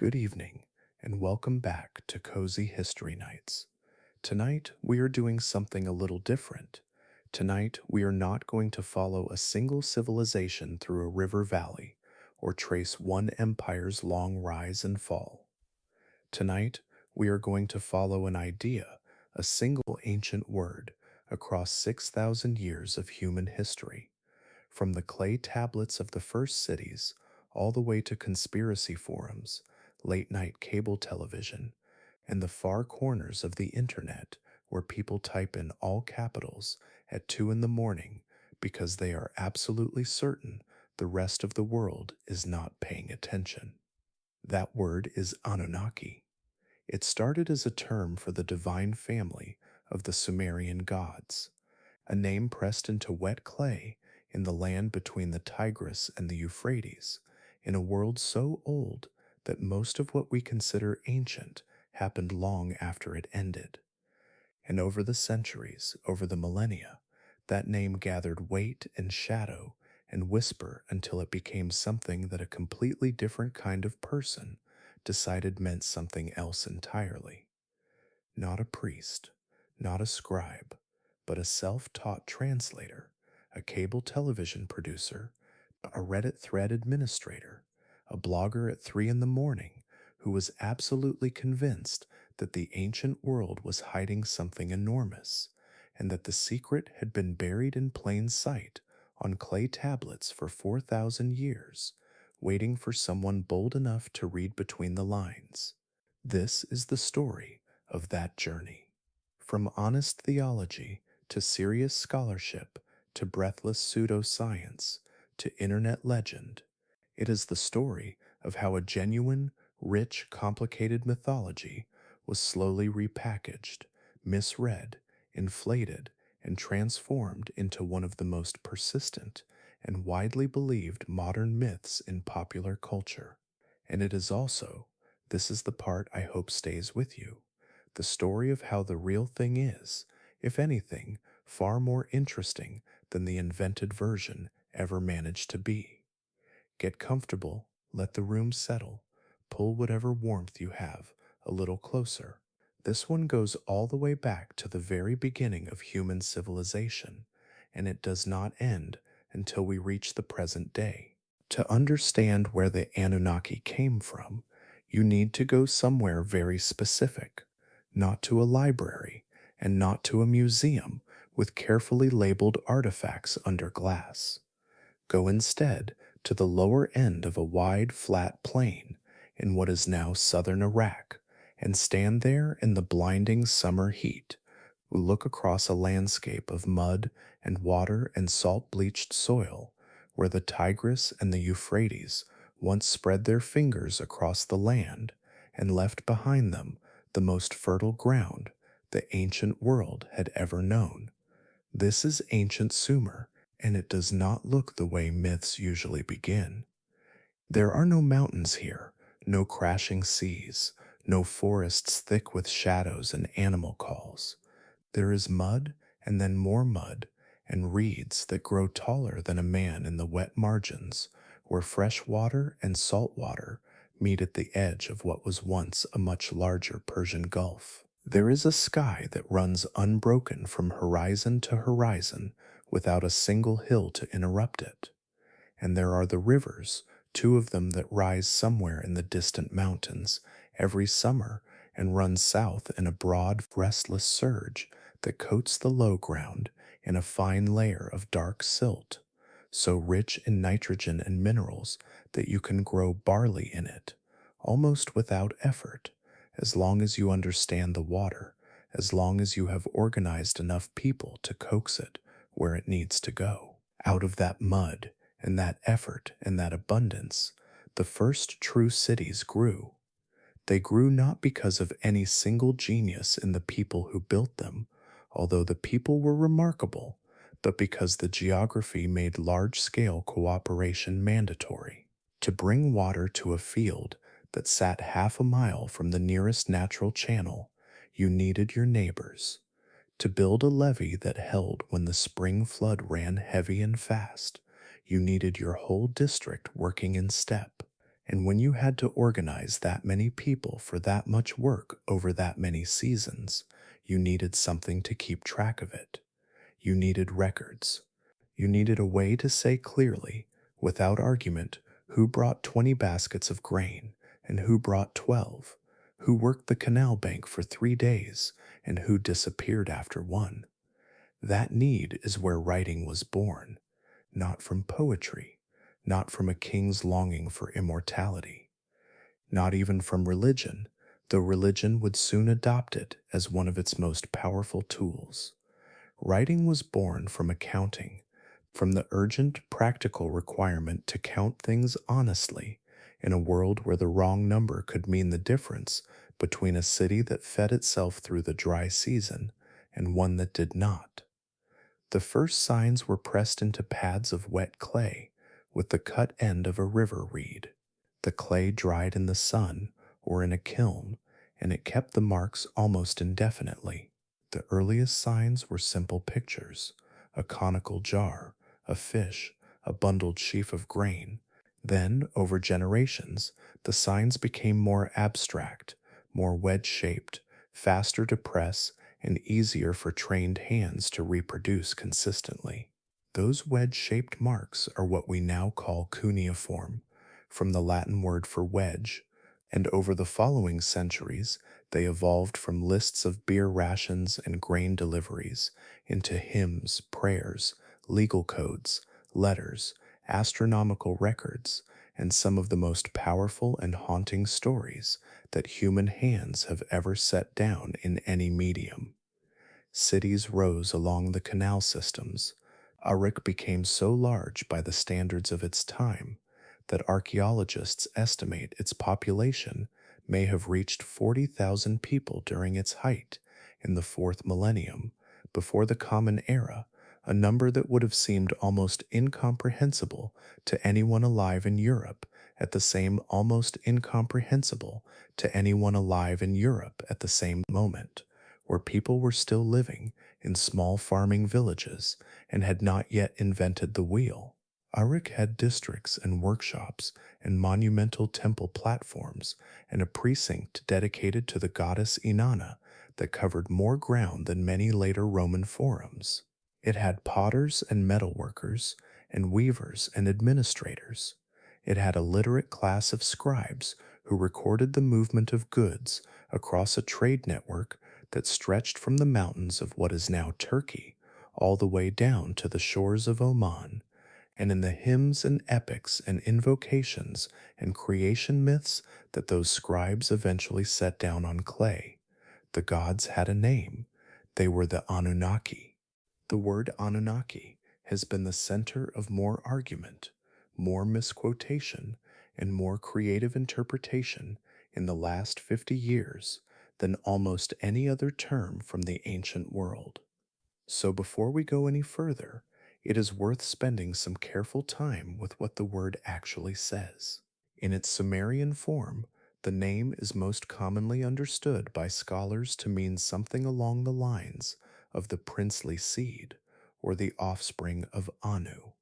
Good evening, and welcome back to Cozy History Nights. Tonight, we are doing something a little different. Tonight, we are not going to follow a single civilization through a river valley or trace one empire's long rise and fall. Tonight, we are going to follow an idea, a single ancient word, across 6,000 years of human history. From the clay tablets of the first cities all the way to conspiracy forums, late night cable television, and the far corners of the internet where people type in all capitals at 2 in the morning because they are absolutely certain the rest of the world is not paying attention. That word is Anunnaki. It started as a term for the divine family of the Sumerian gods, a name pressed into wet clay in the land between the Tigris and the Euphrates, in a world so old that most of what we consider ancient happened long after it ended. And over the centuries, over the millennia, that name gathered weight and shadow and whisper until it became something that a completely different kind of person decided meant something else entirely. Not a priest, not a scribe, but a self taught translator, a cable television producer, a Reddit thread administrator, a blogger at 3 in the morning who was absolutely convinced that the ancient world was hiding something enormous, and that the secret had been buried in plain sight on clay tablets for 4,000 years, waiting for someone bold enough to read between the lines. This is the story of that journey. From honest theology to serious scholarship to breathless pseudoscience to internet legend, it is the story of how a genuine, rich, complicated mythology was slowly repackaged, misread, inflated, and transformed into one of the most persistent and widely believed modern myths in popular culture. And it is also, this is the part I hope stays with you, the story of how the real thing is, if anything, far more interesting than the invented version ever managed to be. Get comfortable, let the room settle, pull whatever warmth you have a little closer. This one goes all the way back to the very beginning of human civilization, and it does not end until we reach the present day. To understand where the Anunnaki came from, you need to go somewhere very specific, not to a library and not to a museum with carefully labeled artifacts under glass. Go instead to the lower end of a wide, flat plain in what is now southern Iraq and stand there in the blinding summer heat. Look across a landscape of mud and water and salt bleached soil where the Tigris and the Euphrates once spread their fingers across the land and left behind them the most fertile ground the ancient world had ever known. This is ancient Sumer, and it does not look the way myths usually begin. There are no mountains here, no crashing seas, no forests thick with shadows and animal calls. There is mud and then more mud, and reeds that grow taller than a man in the wet margins, where fresh water and salt water meet at the edge of what was once a much larger Persian Gulf. There is a sky that runs unbroken from horizon to horizon without a single hill to interrupt it. And there are the rivers, two of them that rise somewhere in the distant mountains every summer and run south in a broad, restless surge that coats the low ground in a fine layer of dark silt, so rich in nitrogen and minerals that you can grow barley in it, almost without effort, as long as you understand the water, as long as you have organized enough people to coax it where it needs to go. Out of that mud and that effort and that abundance, the first true cities grew. They grew not because of any single genius in the people who built them, although the people were remarkable, but because the geography made large-scale cooperation mandatory. To bring water to a field that sat half a mile from the nearest natural channel, you needed your neighbors. To build a levee that held when the spring flood ran heavy and fast, you needed your whole district working in step. And when you had to organize that many people for that much work over that many seasons, you needed something to keep track of it. You needed records. You needed a way to say clearly, without argument, who brought 20 baskets of grain and who brought 12, who worked the canal bank for 3 days and who disappeared after one. That need is where writing was born, not from poetry, not from a king's longing for immortality, not even from religion, though religion would soon adopt it as one of its most powerful tools. Writing was born from accounting, from the urgent practical requirement to count things honestly in a world where the wrong number could mean the difference between a city that fed itself through the dry season and one that did not. The first signs were pressed into pads of wet clay with the cut end of a river reed. The clay dried in the sun or in a kiln, and it kept the marks almost indefinitely. The earliest signs were simple pictures: a conical jar, a fish, a bundled sheaf of grain. Then, over generations, the signs became more abstract, more wedge shaped, faster to press, and easier for trained hands to reproduce consistently. Those wedge shaped marks are what we now call cuneiform, from the Latin word for wedge, and over the following centuries, they evolved from lists of beer rations and grain deliveries into hymns, prayers, legal codes, letters, astronomical records, and some of the most powerful and haunting stories that human hands have ever set down in any medium. Cities rose along the canal systems. Uruk became so large by the standards of its time that archaeologists estimate its population may have reached 40,000 people during its height in the fourth millennium, before the Common Era, a number that would have seemed almost incomprehensible to anyone alive in Europe at the same almost incomprehensible to anyone alive in Europe at the same moment, where people were still living in small farming villages and had not yet invented the wheel. Uruk had districts and workshops and monumental temple platforms and a precinct dedicated to the goddess Inanna that covered more ground than many later Roman forums. It had potters and metalworkers and weavers and administrators. It had a literate class of scribes who recorded the movement of goods across a trade network that stretched from the mountains of what is now Turkey all the way down to the shores of Oman. And in the hymns and epics and invocations and creation myths that those scribes eventually set down on clay, the gods had a name. They were the Anunnaki. The word Anunnaki has been the center of more argument, more misquotation, and more creative interpretation in the last 50 years than almost any other term from the ancient world. So before we go any further, it is worth spending some careful time with what the word actually says. In its Sumerian form, the name is most commonly understood by scholars to mean something along the lines of the princely seed or the offspring of Anu.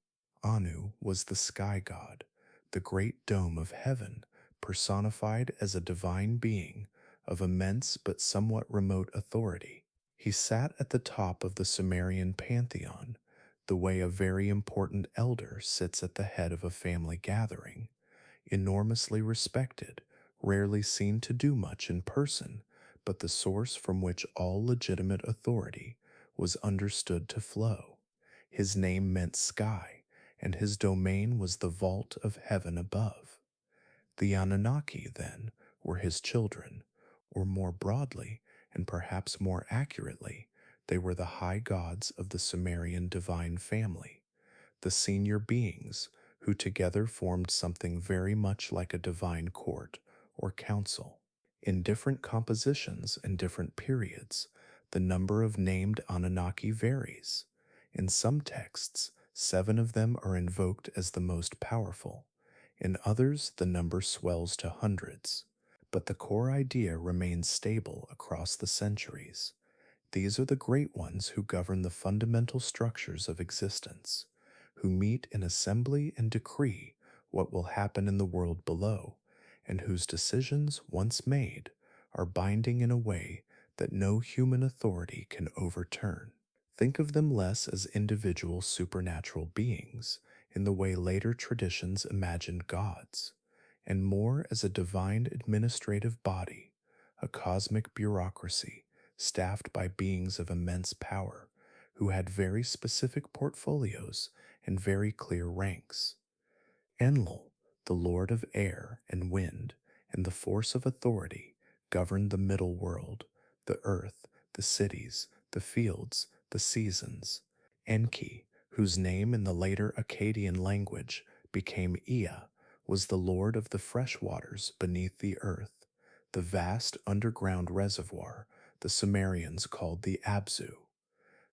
Anu was the sky god, the great dome of heaven, personified as a divine being of immense but somewhat remote authority. He sat at the top of the Sumerian pantheon, the way a very important elder sits at the head of a family gathering, enormously respected, rarely seen to do much in person, but the source from which all legitimate authority was understood to flow. His name meant sky, and his domain was the vault of heaven above. The Anunnaki, then, were his children, or more broadly, and perhaps more accurately, they were the high gods of the Sumerian divine family, the senior beings who together formed something very much like a divine court or council. In different compositions and different periods, the number of named Anunnaki varies. In some texts, 7 of them are invoked as the most powerful. In others, the number swells to hundreds. But the core idea remains stable across the centuries. These are the great ones who govern the fundamental structures of existence, who meet in assembly and decree what will happen in the world below, and whose decisions, once made, are binding in a way that no human authority can overturn. Think of them less as individual supernatural beings in the way later traditions imagined gods, and more as a divine administrative body, a cosmic bureaucracy staffed by beings of immense power who had very specific portfolios and very clear ranks. Enlil, the lord of air and wind and the force of authority, governed the middle world, the earth, the cities, the fields, the seasons. Enki, whose name in the later Akkadian language became Ea, was the lord of the fresh waters beneath the earth, the vast underground reservoir the Sumerians called the Abzu.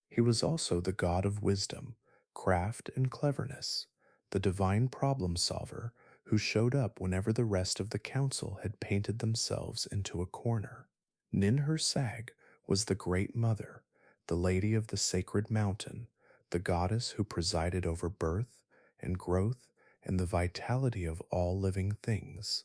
He was also the god of wisdom, craft, and cleverness, the divine problem solver who showed up whenever the rest of the council had painted themselves into a corner. Ninhursag was the Great Mother, the Lady of the Sacred Mountain, the goddess who presided over birth and growth and the vitality of all living things.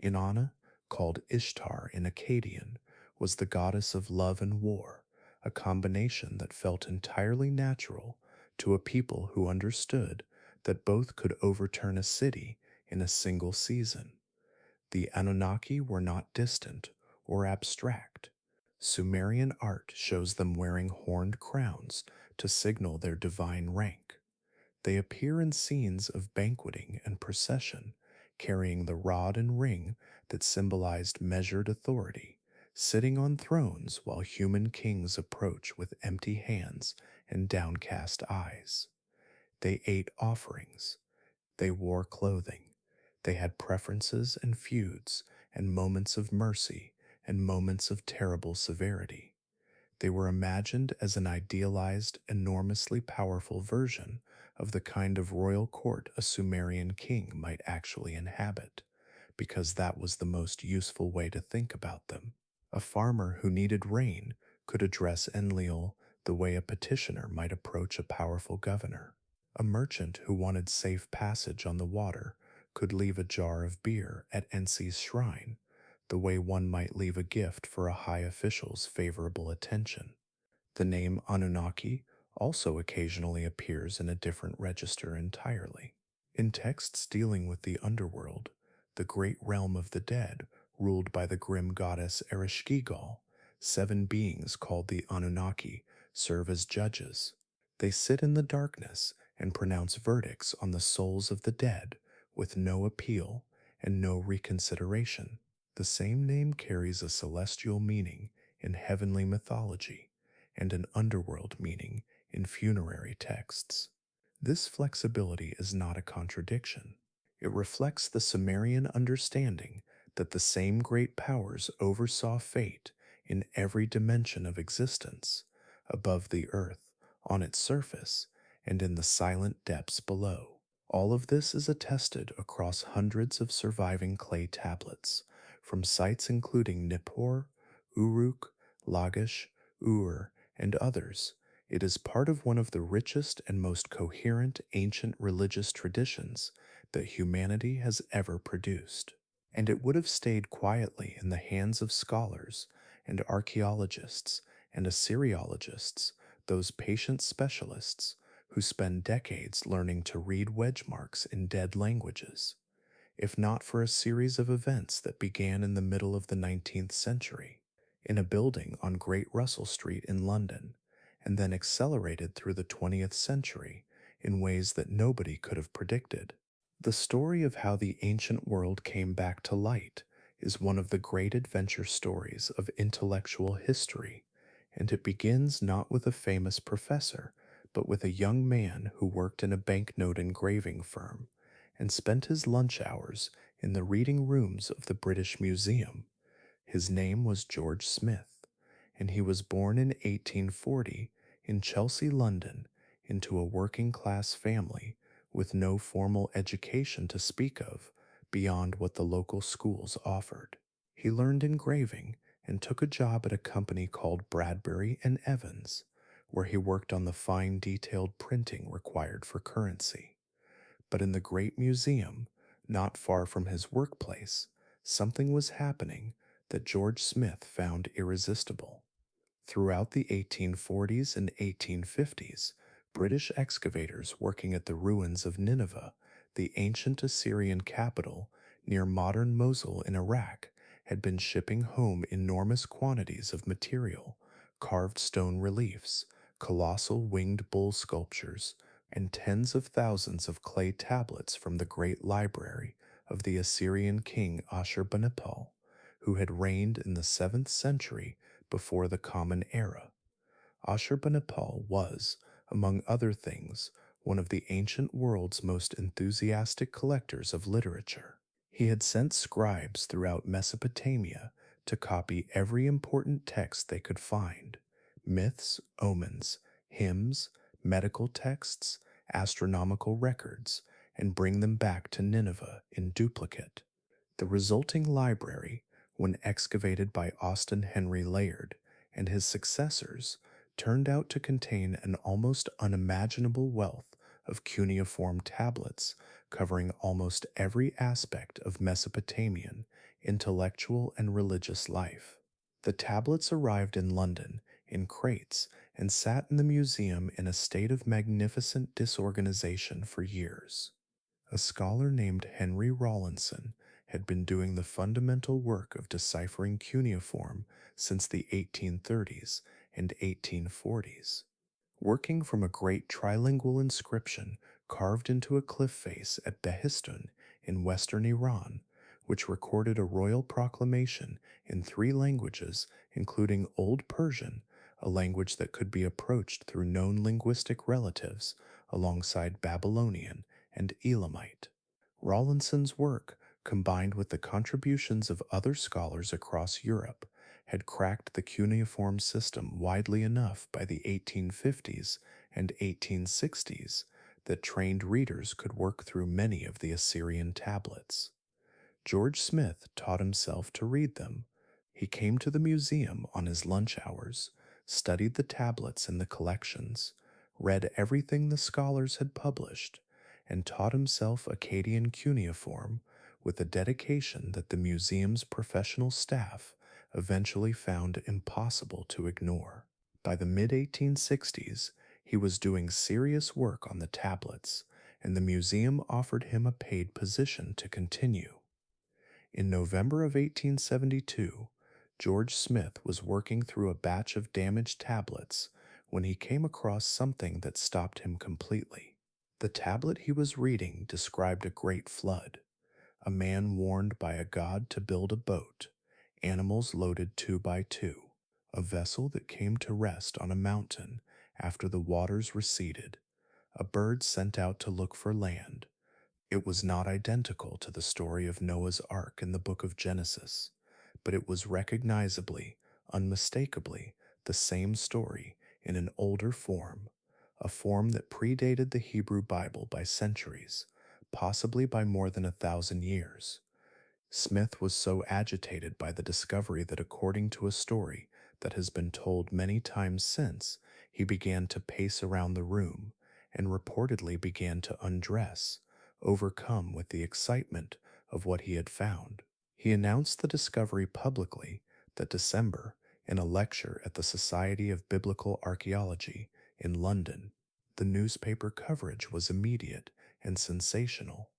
Inanna, called Ishtar in Akkadian, was the goddess of love and war, a combination that felt entirely natural to a people who understood that both could overturn a city in a single season. The Anunnaki were not distant or abstract. Sumerian art shows them wearing horned crowns to signal their divine rank. They appear in scenes of banqueting and procession, carrying the rod and ring that symbolized measured authority, sitting on thrones while human kings approach with empty hands and downcast eyes. They ate offerings. They wore clothing. They had preferences and feuds, and moments of mercy and moments of terrible severity. They were imagined as an idealized, enormously powerful version of the kind of royal court a Sumerian king might actually inhabit, because that was the most useful way to think about them. A farmer who needed rain could address Enlil the way a petitioner might approach a powerful governor. A merchant who wanted safe passage on the water could leave a jar of beer at Ensi's shrine, the way one might leave a gift for a high official's favorable attention. The name Anunnaki also occasionally appears in a different register entirely. In texts dealing with the underworld, the great realm of the dead, ruled by the grim goddess Ereshkigal, 7 beings called the Anunnaki serve as judges. They sit in the darkness and pronounce verdicts on the souls of the dead with no appeal and no reconsideration. The same name carries a celestial meaning in heavenly mythology and an underworld meaning in funerary texts. This flexibility is not a contradiction. It reflects the Sumerian understanding that the same great powers oversaw fate in every dimension of existence, above the earth, on its surface, and in the silent depths below. All of this is attested across hundreds of surviving clay tablets, from sites including Nippur, Uruk, Lagash, Ur, and others. It is part of one of the richest and most coherent ancient religious traditions that humanity has ever produced. And it would have stayed quietly in the hands of scholars and archaeologists and Assyriologists, those patient specialists who spend decades learning to read wedge marks in dead languages, if not for a series of events that began in the middle of the 19th century, in a building on Great Russell Street in London, and then accelerated through the 20th century in ways that nobody could have predicted. The story of how the ancient world came back to light is one of the great adventure stories of intellectual history, and it begins not with a famous professor, but with a young man who worked in a banknote engraving firm and spent his lunch hours in the reading rooms of the British Museum. His name was George Smith, and he was born in 1840 in Chelsea, London, into a working-class family with no formal education to speak of beyond what the local schools offered. He learned engraving and took a job at a company called Bradbury and Evans, where he worked on the fine detailed printing required for currency. But in the great museum, not far from his workplace, something was happening that George Smith found irresistible. Throughout the 1840s and 1850s, British excavators working at the ruins of Nineveh, the ancient Assyrian capital near modern Mosul in Iraq, had been shipping home enormous quantities of material, carved stone reliefs, colossal winged bull sculptures, and tens of thousands of clay tablets from the great library of the Assyrian king Ashurbanipal, who had reigned in the 7th century before the Common Era. Ashurbanipal was, among other things, one of the ancient world's most enthusiastic collectors of literature. He had sent scribes throughout Mesopotamia to copy every important text they could find: myths, omens, hymns, medical texts, astronomical records, and bring them back to Nineveh in duplicate. The resulting library, when excavated by Austin Henry Layard and his successors, turned out to contain an almost unimaginable wealth of cuneiform tablets covering almost every aspect of Mesopotamian intellectual and religious life. The tablets arrived in London in crates and sat in the museum in a state of magnificent disorganization for years. A scholar named Henry Rawlinson had been doing the fundamental work of deciphering cuneiform since the 1830s and 1840s. Working from a great trilingual inscription carved into a cliff face at Behistun in western Iran, which recorded a royal proclamation in 3 languages, including Old Persian, a language that could be approached through known linguistic relatives, alongside Babylonian and Elamite. Rawlinson's work, combined with the contributions of other scholars across Europe, had cracked the cuneiform system widely enough by the 1850s and 1860s that trained readers could work through many of the Assyrian tablets. George Smith taught himself to read them. He came to the museum on his lunch hours, studied the tablets in the collections, read everything the scholars had published, and taught himself Akkadian cuneiform with a dedication that the museum's professional staff eventually found impossible to ignore. By the mid-1860s, he was doing serious work on the tablets, and the museum offered him a paid position to continue. In November of 1872, George Smith was working through a batch of damaged tablets when he came across something that stopped him completely. The tablet he was reading described a great flood, a man warned by a god to build a boat, animals loaded 2 by 2, a vessel that came to rest on a mountain after the waters receded, a bird sent out to look for land. It was not identical to the story of Noah's Ark in the book of Genesis, but it was recognizably, unmistakably, the same story in an older form, a form that predated the Hebrew Bible by centuries, possibly by more than 1,000 years. Smith was so agitated by the discovery that, according to a story that has been told many times since, he began to pace around the room and reportedly began to undress, overcome with the excitement of what he had found. He announced the discovery publicly that December in a lecture at the Society of Biblical Archaeology in London. The newspaper coverage was immediate and sensational.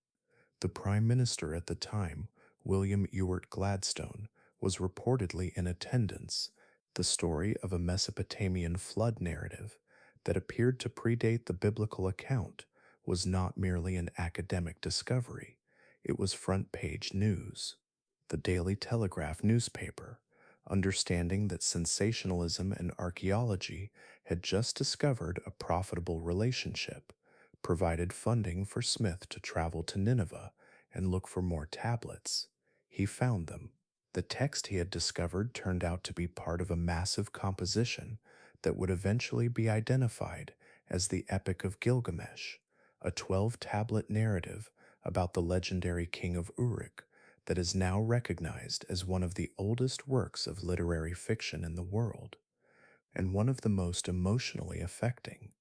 The Prime Minister at the time, William Ewart Gladstone, was reportedly in attendance. The story of a Mesopotamian flood narrative that appeared to predate the biblical account was not merely an academic discovery, it was front-page news. The Daily Telegraph newspaper, understanding that sensationalism and archaeology had just discovered a profitable relationship, provided funding for Smith to travel to Nineveh and look for more tablets. He found them. The text he had discovered turned out to be part of a massive composition that would eventually be identified as the Epic of Gilgamesh, a 12-tablet narrative about the legendary king of Uruk that is now recognized as one of the oldest works of literary fiction in the world, and one of the most emotionally affecting.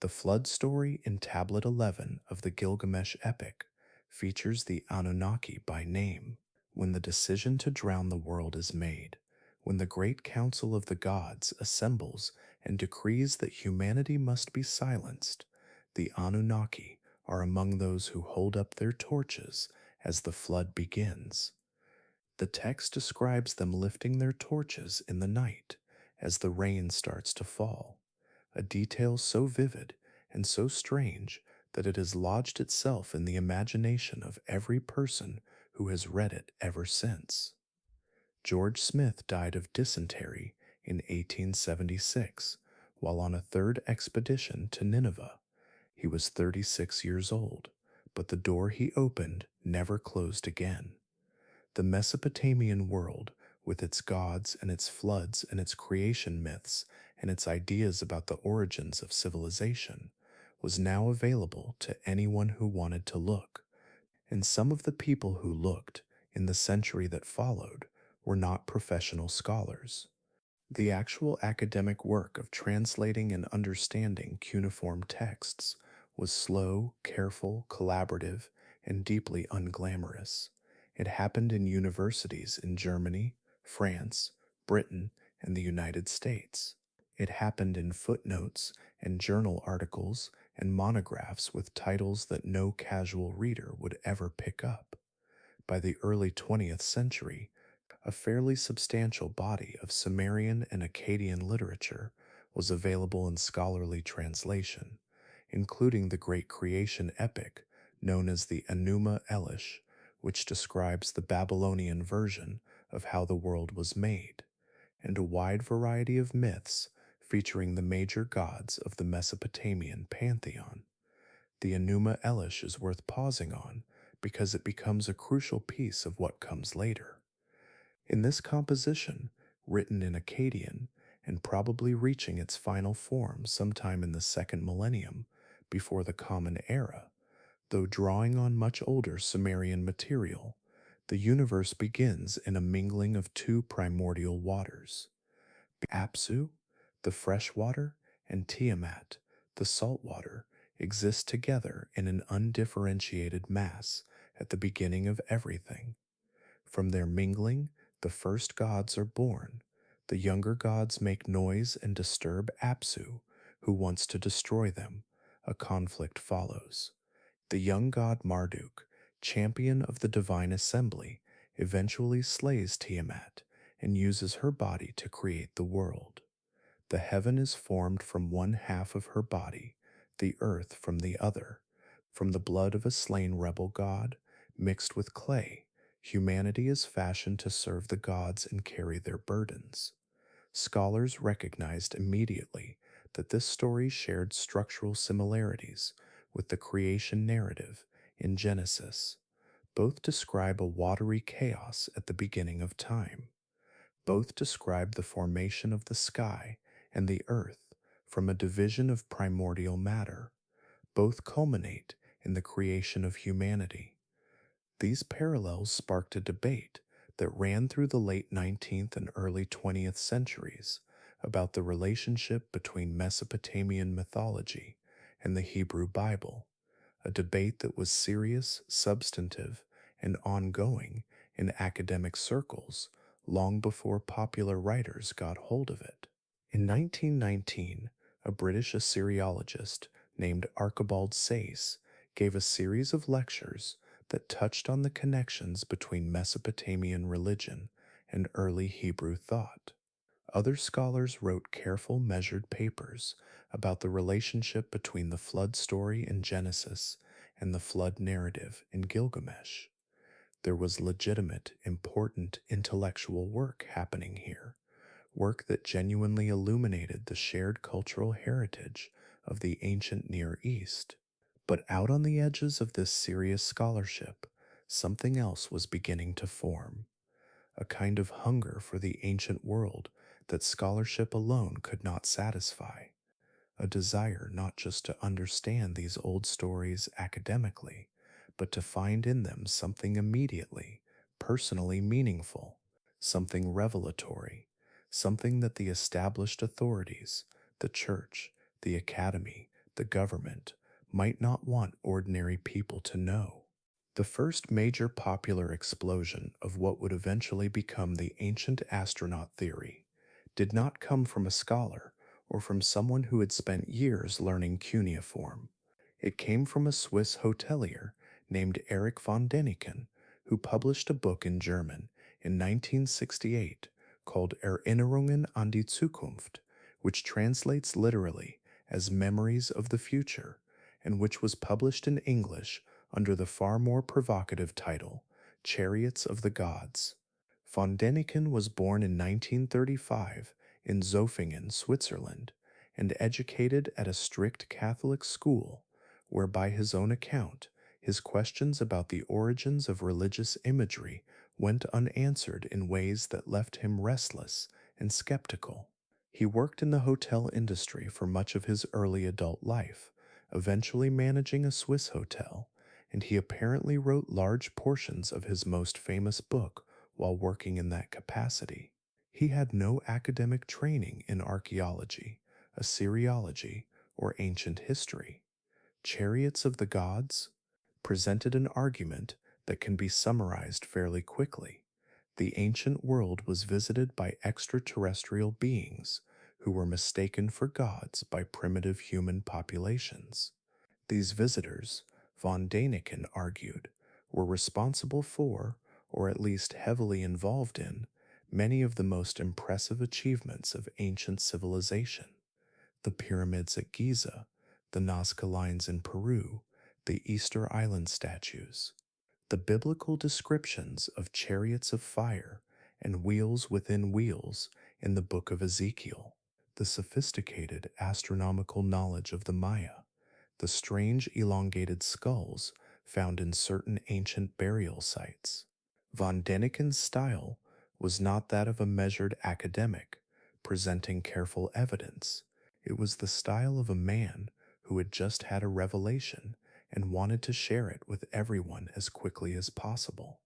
The flood story in Tablet 11 of the Gilgamesh epic features the Anunnaki by name. when the decision to drown the world is made, when the great council of the gods assembles and decrees that humanity must be silenced, the Anunnaki are among those who hold up their torches as the flood begins. The text describes them lifting their torches in the night as the rain starts to fall, a detail so vivid and so strange that it has lodged itself in the imagination of every person who has read it ever since. George Smith died of dysentery in 1876 while on a third expedition to Nineveh. He was 36 years old, but the door he opened never closed again. The Mesopotamian world, with its gods and its floods and its creation myths and its ideas about the origins of civilization, was now available to anyone who wanted to look, and some of the people who looked in the century that followed were not professional scholars. The actual academic work of translating and understanding cuneiform texts was slow, careful, collaborative, and deeply unglamorous. It happened in universities in Germany, France, Britain, and the United States. It happened in footnotes and journal articles and monographs with titles that no casual reader would ever pick up. By the early 20th century, a fairly substantial body of Sumerian and Akkadian literature was available in scholarly translation, including the great creation epic known as the Enuma Elish, which describes the Babylonian version of how the world was made, and a wide variety of myths featuring the major gods of the Mesopotamian pantheon. The Enuma Elish is worth pausing on because it becomes a crucial piece of what comes later. In this composition, written in Akkadian and probably reaching its final form sometime in the second millennium before the Common Era, though drawing on much older Sumerian material, the universe begins in a mingling of two primordial waters. Apsu, the fresh water, and Tiamat, the salt water, exist together in an undifferentiated mass at the beginning of everything. From their mingling, the first gods are born. The younger gods make noise and disturb Apsu, who wants to destroy them. A conflict follows. The young god Marduk, champion of the divine assembly, eventually slays Tiamat and uses her body to create the world. The heaven is formed from one half of her body, the earth from the other. From the blood of a slain rebel god, mixed with clay, humanity is fashioned to serve the gods and carry their burdens. Scholars recognized immediately that this story shared structural similarities with the creation narrative in Genesis. Both describe a watery chaos at the beginning of time. Both describe the formation of the sky and the earth from a division of primordial matter. Both culminate in the creation of humanity. These parallels sparked a debate that ran through the late 19th and early 20th centuries about the relationship between Mesopotamian mythology and the Hebrew Bible, a debate that was serious, substantive, and ongoing in academic circles long before popular writers got hold of it. In 1919, a British Assyriologist named Archibald Sayce gave a series of lectures that touched on the connections between Mesopotamian religion and early Hebrew thought. Other scholars wrote careful, measured papers about the relationship between the flood story in Genesis and the flood narrative in Gilgamesh. There was legitimate, important intellectual work happening here, work that genuinely illuminated the shared cultural heritage of the ancient Near East. But out on the edges of this serious scholarship, something else was beginning to form, a kind of hunger for the ancient world that scholarship alone could not satisfy, a desire not just to understand these old stories academically, but to find in them something immediately, personally meaningful, something revelatory, something that the established authorities, the church, the academy, the government, might not want ordinary people to know. The first major popular explosion of what would eventually become the ancient astronaut theory did not come from a scholar or from someone who had spent years learning cuneiform. It came from a Swiss hotelier named Erich von Däniken, who published a book in German in 1968 called Erinnerungen an die Zukunft, which translates literally as Memories of the Future, and which was published in English under the far more provocative title Chariots of the Gods. Von Däniken was born in 1935 in Zofingen, Switzerland, and educated at a strict Catholic school where, by his own account, his questions about the origins of religious imagery went unanswered in ways that left him restless and skeptical. He worked in the hotel industry for much of his early adult life, eventually managing a Swiss hotel, and he apparently wrote large portions of his most famous book while working in that capacity. He had no academic training in archaeology, Assyriology, or ancient history. Chariots of the Gods presented an argument that can be summarized fairly quickly. The ancient world was visited by extraterrestrial beings who were mistaken for gods by primitive human populations. These visitors, von Däniken argued, were responsible for, or at least heavily involved in, many of the most impressive achievements of ancient civilization: the pyramids at Giza, the Nazca lines in Peru, the Easter Island statues. The biblical descriptions of chariots of fire and wheels within wheels in the book of Ezekiel, the sophisticated astronomical knowledge of the Maya, the strange elongated skulls found in certain ancient burial sites. Von Däniken's style was not that of a measured academic, presenting careful evidence. It was the style of a man who had just had a revelation and wanted to share it with everyone as quickly as possible.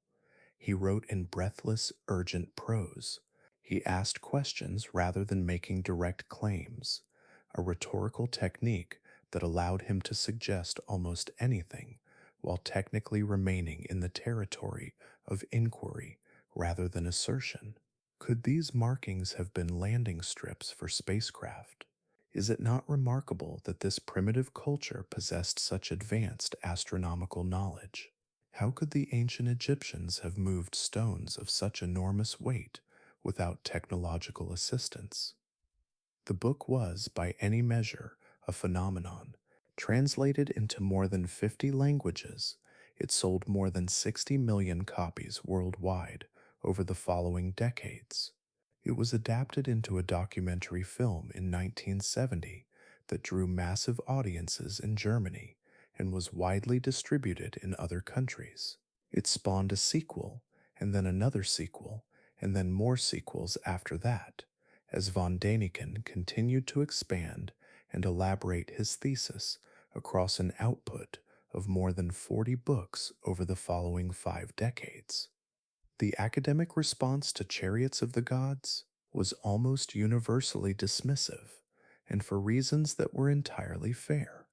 He wrote in breathless, urgent prose. He asked questions rather than making direct claims, a rhetorical technique that allowed him to suggest almost anything while technically remaining in the territory of inquiry rather than assertion. Could these markings have been landing strips for spacecraft? Is it not remarkable that this primitive culture possessed such advanced astronomical knowledge? How could the ancient Egyptians have moved stones of such enormous weight without technological assistance? The book was, by any measure, a phenomenon. Translated into more than 50 languages, it sold more than 60 million copies worldwide over the following decades. It was adapted into a documentary film in 1970 that drew massive audiences in Germany and was widely distributed in other countries. It spawned a sequel, and then another sequel, and then more sequels after that, as von Däniken continued to expand and elaborate his thesis across an output of more than 40 books over the following 5 decades. The academic response to Chariots of the Gods was almost universally dismissive, and for reasons that were entirely fair.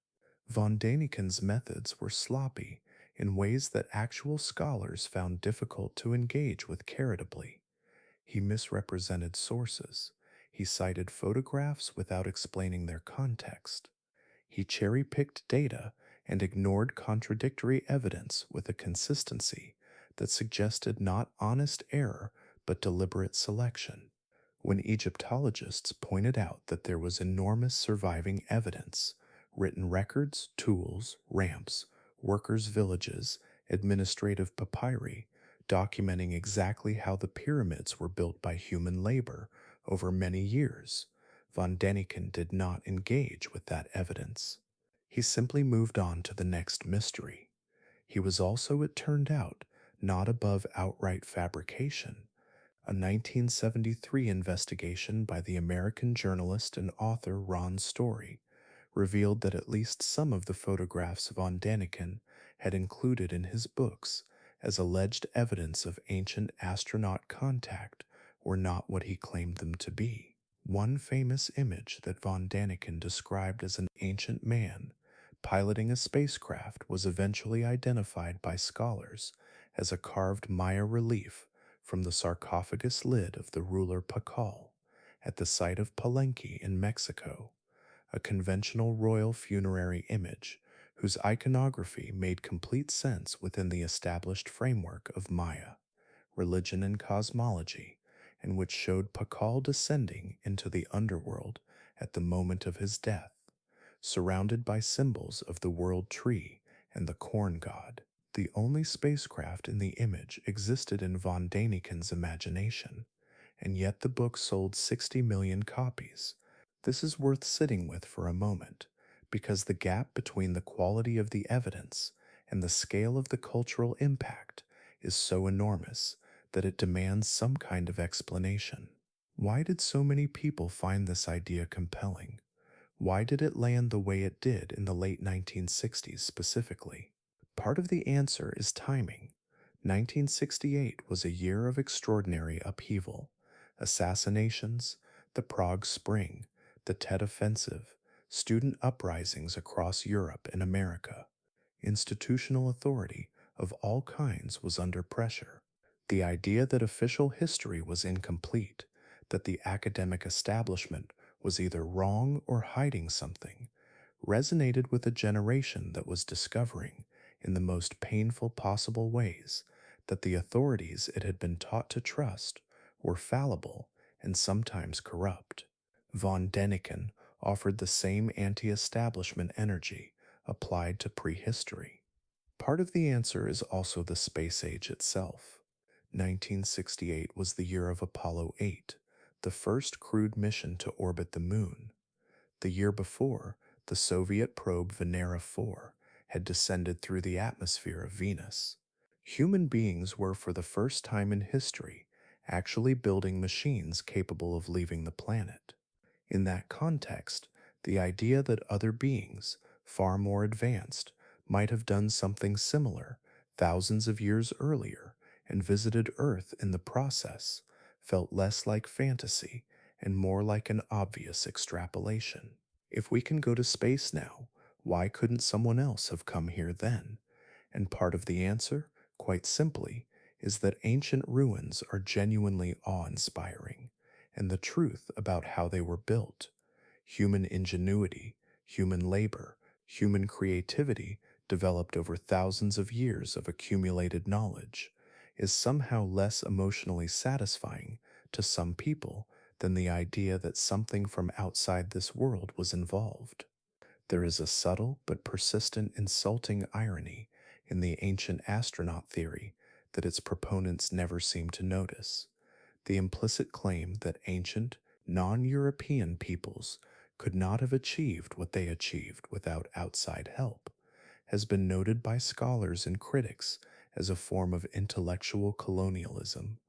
Von Däniken's methods were sloppy in ways that actual scholars found difficult to engage with charitably. He misrepresented sources. He cited photographs without explaining their context. He cherry-picked data and ignored contradictory evidence with a consistency that suggested not honest error but deliberate selection. When Egyptologists pointed out that there was enormous surviving evidence, written records, tools, ramps, workers' villages, administrative papyri, documenting exactly how the pyramids were built by human labor over many years, von Däniken did not engage with that evidence. He simply moved on to the next mystery. He was also, it turned out, not above outright fabrication. A 1973 investigation by the American journalist and author Ron Story revealed that at least some of the photographs von Däniken had included in his books as alleged evidence of ancient astronaut contact were not what he claimed them to be. One famous image that von Däniken described as an ancient man Piloting a spacecraft was eventually identified by scholars as a carved Maya relief from the sarcophagus lid of the ruler Pakal at the site of Palenque in Mexico, a conventional royal funerary image whose iconography made complete sense within the established framework of Maya, religion and cosmology, and which showed Pakal descending into the underworld at the moment of his death, surrounded by symbols of the world tree and the corn god. The only spacecraft in the image existed in von Däniken's imagination, and yet the book sold 60 million copies. This is worth sitting with for a moment, because the gap between the quality of the evidence and the scale of the cultural impact is so enormous that it demands some kind of explanation. Why did so many people find this idea compelling? Why did it land the way it did in the late 1960s specifically? Part of the answer is timing. 1968 was a year of extraordinary upheaval. Assassinations, the Prague Spring, the Tet Offensive, student uprisings across Europe and America. Institutional authority of all kinds was under pressure. The idea that official history was incomplete, that the academic establishment was either wrong or hiding something, resonated with a generation that was discovering, in the most painful possible ways, that the authorities it had been taught to trust were fallible and sometimes corrupt. Von Däniken offered the same anti-establishment energy applied to prehistory. Part of the answer is also the space age itself. 1968 was the year of Apollo 8, the first crewed mission to orbit the moon. The year before, the Soviet probe Venera 4 had descended through the atmosphere of Venus. Human beings were, for the first time in history, actually building machines capable of leaving the planet. In that context, the idea that other beings, far more advanced, might have done something similar thousands of years earlier and visited Earth in the process felt less like fantasy and more like an obvious extrapolation. If we can go to space now, why couldn't someone else have come here then? And part of the answer, quite simply, is that ancient ruins are genuinely awe-inspiring, and the truth about how they were built, human ingenuity, human labor, human creativity developed over thousands of years of accumulated knowledge, is somehow less emotionally satisfying to some people than the idea that something from outside this world was involved. There is a subtle but persistent insulting irony in the ancient astronaut theory that its proponents never seem to notice. The implicit claim that ancient, non-European peoples could not have achieved what they achieved without outside help has been noted by scholars and critics as a form of intellectual colonialism,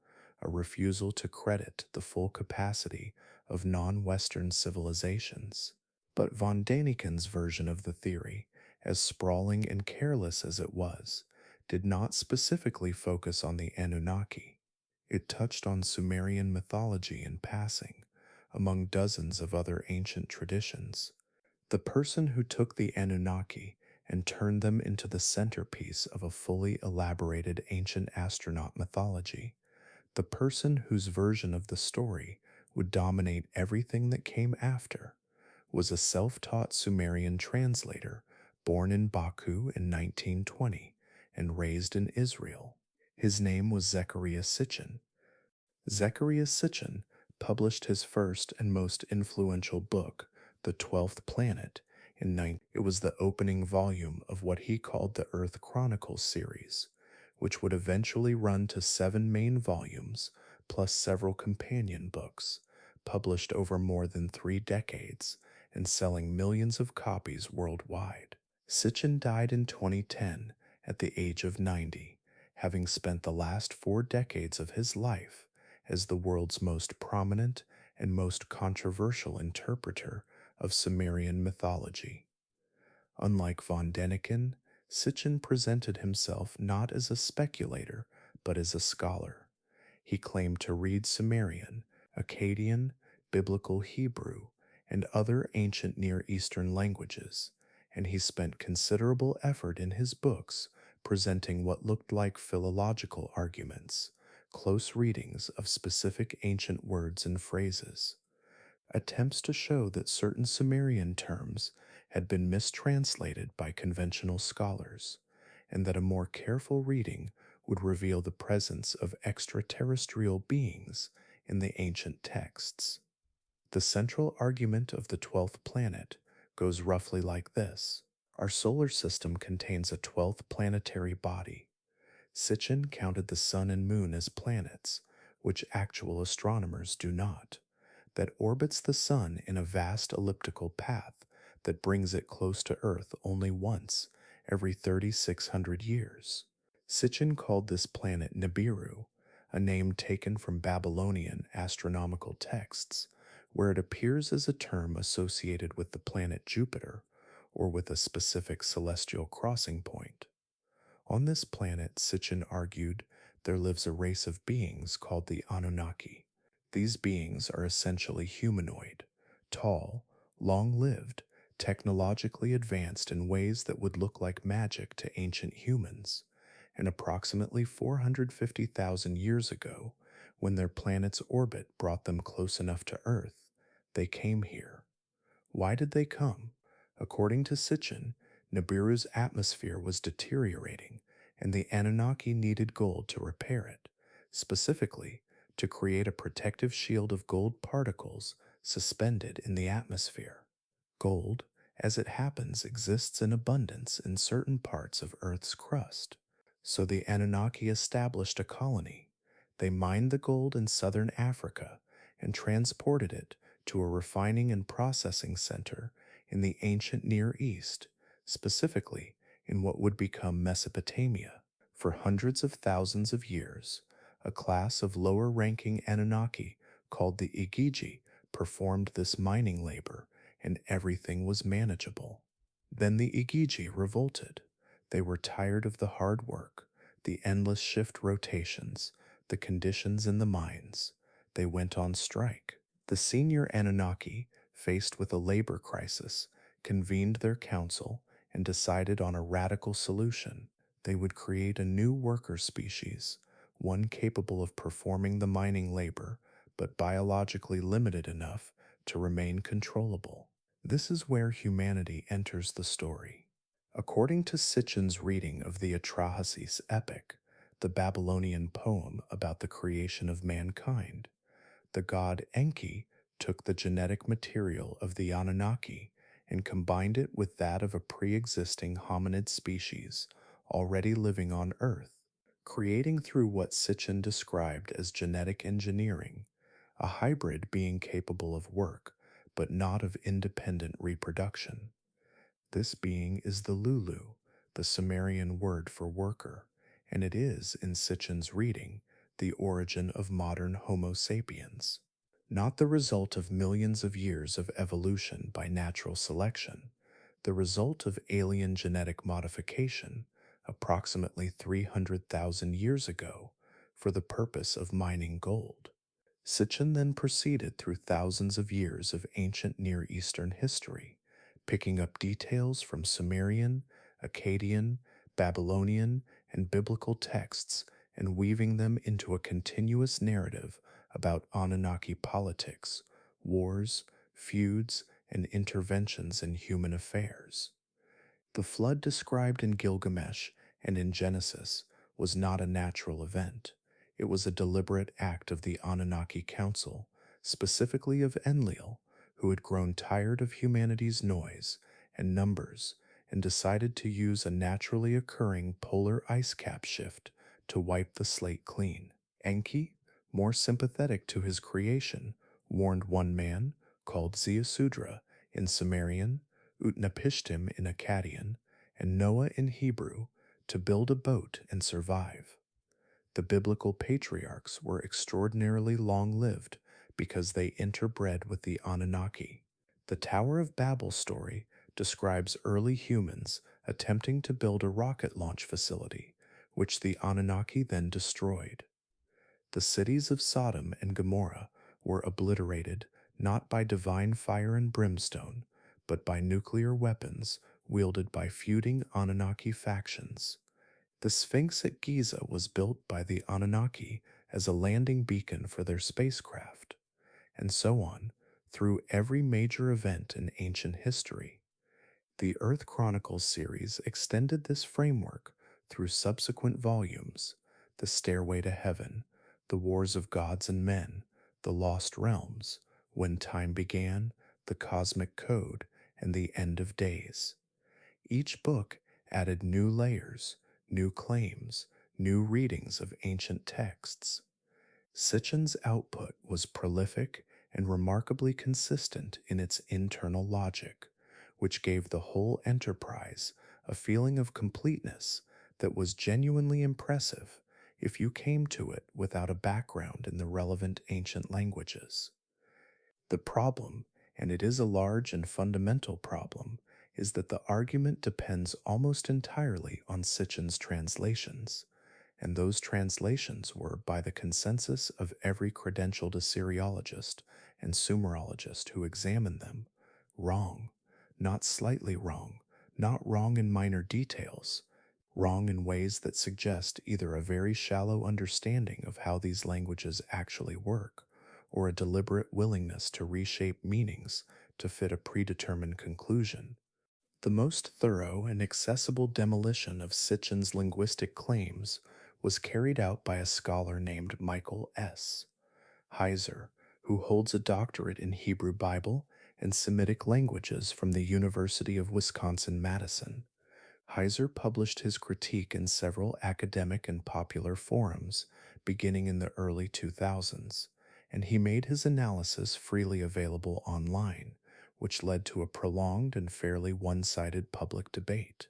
a refusal to credit the full capacity of non-Western civilizations. But von Däniken's version of the theory, as sprawling and careless as it was, did not specifically focus on the Anunnaki. It touched on Sumerian mythology in passing, among dozens of other ancient traditions. The person who took the Anunnaki and turned them into the centerpiece of a fully elaborated ancient astronaut mythology, the person whose version of the story would dominate everything that came after, was a self-taught Sumerian translator born in Baku in 1920 and raised in Israel. His name was Zecharia Sitchin. Zecharia Sitchin published his first and most influential book, The 12th Planet, in 19. It was the opening volume of what he called the Earth Chronicles series, which would eventually run to 7 main volumes plus several companion books, published over more than 3 decades and selling millions of copies worldwide. Sitchin died in 2010 at the age of 90, having spent the last 4 decades of his life as the world's most prominent and most controversial interpreter of Sumerian mythology. Unlike von Däniken, Sitchin presented himself not as a speculator, but as a scholar. He claimed to read Sumerian, Akkadian, Biblical Hebrew, and other ancient Near Eastern languages, and he spent considerable effort in his books presenting what looked like philological arguments, close readings of specific ancient words and phrases. Attempts to show that certain Sumerian terms had been mistranslated by conventional scholars, and that a more careful reading would reveal the presence of extraterrestrial beings in the ancient texts. The central argument of the 12th planet goes roughly like this. Our solar system contains a 12th planetary body. Sitchin counted the sun and moon as planets, which actual astronomers do not, that orbits the sun in a vast elliptical path that brings it close to Earth only once every 3,600 years. Sitchin called this planet Nibiru, a name taken from Babylonian astronomical texts, where it appears as a term associated with the planet Jupiter or with a specific celestial crossing point. On this planet, Sitchin argued, there lives a race of beings called the Anunnaki. These beings are essentially humanoid, tall, long-lived, technologically advanced in ways that would look like magic to ancient humans, and approximately 450,000 years ago, when their planet's orbit brought them close enough to Earth, they came here. Why did they come? According to Sitchin, Nibiru's atmosphere was deteriorating, and the Anunnaki needed gold to repair it, specifically to create a protective shield of gold particles suspended in the atmosphere. Gold, as it happens, exists in abundance in certain parts of Earth's crust. So the Anunnaki established a colony. They mined the gold in southern Africa and transported it to a refining and processing center in the ancient Near East, specifically in what would become Mesopotamia. For hundreds of thousands of years, a class of lower-ranking Anunnaki called the Igigi performed this mining labor, and everything was manageable. Then the Igigi revolted. They were tired of the hard work, the endless shift rotations, the conditions in the mines. They went on strike. The senior Anunnaki, faced with a labor crisis, convened their council and decided on a radical solution. They would create a new worker species, one capable of performing the mining labor, but biologically limited enough to remain controllable. This is where humanity enters the story. According to Sitchin's reading of the Atrahasis epic, the Babylonian poem about the creation of mankind, the god Enki took the genetic material of the Anunnaki and combined it with that of a pre-existing hominid species already living on Earth, creating through what Sitchin described as genetic engineering, a hybrid being capable of work but not of independent reproduction. This being is the Lulu, the Sumerian word for worker, and it is, in Sitchin's reading, the origin of modern Homo sapiens. Not the result of millions of years of evolution by natural selection, the result of alien genetic modification approximately 300,000 years ago for the purpose of mining gold. Sitchin then proceeded through thousands of years of ancient Near Eastern history, picking up details from Sumerian, Akkadian, Babylonian, and biblical texts and weaving them into a continuous narrative about Anunnaki politics, wars, feuds, and interventions in human affairs. The flood described in Gilgamesh and in Genesis was not a natural event. It was a deliberate act of the Anunnaki Council, specifically of Enlil, who had grown tired of humanity's noise and numbers and decided to use a naturally occurring polar ice cap shift to wipe the slate clean. Enki, more sympathetic to his creation, warned one man, called Ziusudra in Sumerian, Utnapishtim in Akkadian, and Noah in Hebrew, to build a boat and survive. The biblical patriarchs were extraordinarily long-lived because they interbred with the Anunnaki. The Tower of Babel story describes early humans attempting to build a rocket launch facility, which the Anunnaki then destroyed. The cities of Sodom and Gomorrah were obliterated not by divine fire and brimstone, but by nuclear weapons wielded by feuding Anunnaki factions. The Sphinx at Giza was built by the Anunnaki as a landing beacon for their spacecraft, and so on through every major event in ancient history. The Earth Chronicles series extended this framework through subsequent volumes: The Stairway to Heaven, The Wars of Gods and Men, The Lost Realms, When Time Began, The Cosmic Code, and The End of Days. Each book added new layers, new claims, new readings of ancient texts. Sitchin's output was prolific and remarkably consistent in its internal logic, which gave the whole enterprise a feeling of completeness that was genuinely impressive if you came to it without a background in the relevant ancient languages. The problem, and it is a large and fundamental problem, is that the argument depends almost entirely on Sitchin's translations, and those translations were, by the consensus of every credentialed Assyriologist and Sumerologist who examined them, wrong, not slightly wrong, not wrong in minor details, wrong in ways that suggest either a very shallow understanding of how these languages actually work, or a deliberate willingness to reshape meanings to fit a predetermined conclusion. The most thorough and accessible demolition of Sitchin's linguistic claims was carried out by a scholar named Michael S. Heiser, who holds a doctorate in Hebrew Bible and Semitic languages from the University of Wisconsin-Madison. Heiser published his critique in several academic and popular forums beginning in the early 2000s, and he made his analysis freely available online, which led to a prolonged and fairly one-sided public debate.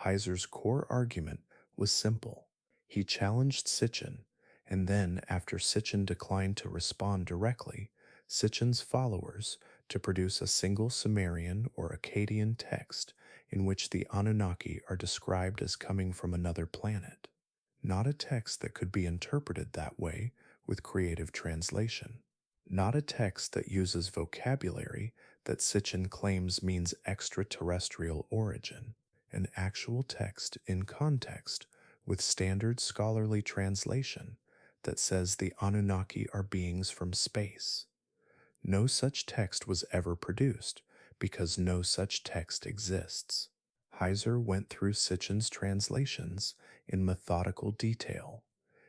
Heiser's core argument was simple. He challenged Sitchin, and then, after Sitchin declined to respond directly, Sitchin's followers to produce a single Sumerian or Akkadian text in which the Anunnaki are described as coming from another planet, not a text that could be interpreted that way with creative translation, not a text that uses vocabulary that Sitchin claims means extraterrestrial origin, an actual text in context with standard scholarly translation that says the Anunnaki are beings from space. No such text was ever produced because no such text exists. Heiser went through Sitchin's translations in methodical detail.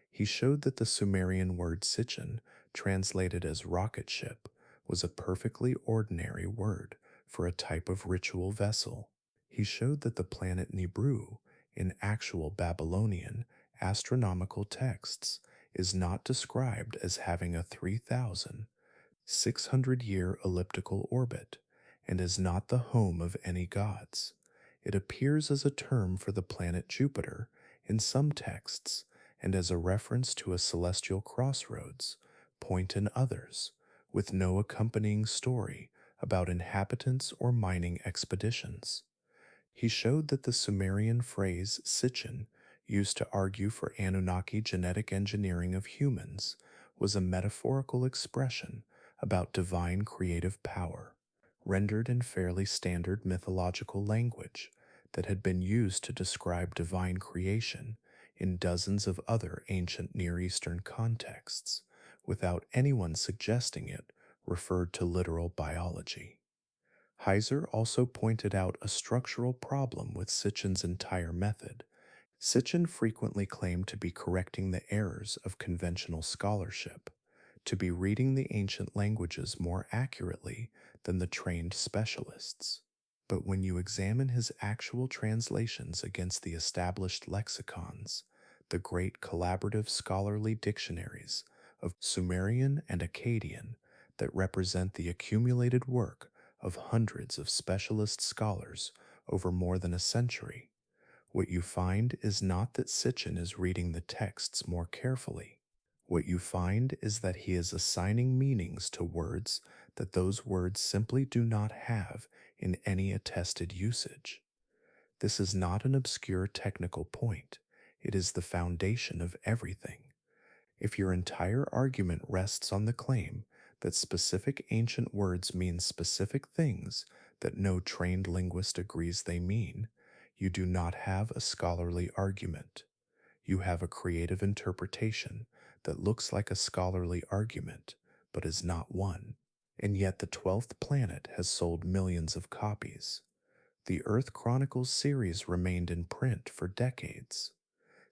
He showed that the Sumerian word Sitchin, translated as rocket ship, was a perfectly ordinary word for a type of ritual vessel. He showed that the planet Nibiru, in actual Babylonian astronomical texts, is not described as having a 3,600-year elliptical orbit, and is not the home of any gods. It appears as a term for the planet Jupiter in some texts, and as a reference to a celestial crossroads, point in others, with no accompanying story about inhabitants or mining expeditions. He showed that the Sumerian phrase Sitchin, used to argue for Anunnaki genetic engineering of humans, was a metaphorical expression about divine creative power, rendered in fairly standard mythological language that had been used to describe divine creation in dozens of other ancient Near Eastern contexts, without anyone suggesting it referred to literal biology. Heiser also pointed out a structural problem with Sitchin's entire method. Sitchin frequently claimed to be correcting the errors of conventional scholarship, to be reading the ancient languages more accurately than the trained specialists. But when you examine his actual translations against the established lexicons, the great collaborative scholarly dictionaries of Sumerian and Akkadian that represent the accumulated work of hundreds of specialist scholars over more than a century, what you find is not that Sitchin is reading the texts more carefully. What you find is that he is assigning meanings to words that those words simply do not have in any attested usage. This is not an obscure technical point. It is the foundation of everything. If your entire argument rests on the claim that specific ancient words mean specific things that no trained linguist agrees they mean, you do not have a scholarly argument. You have a creative interpretation that looks like a scholarly argument, but is not one. And yet the 12th planet has sold millions of copies. The Earth Chronicles series remained in print for decades.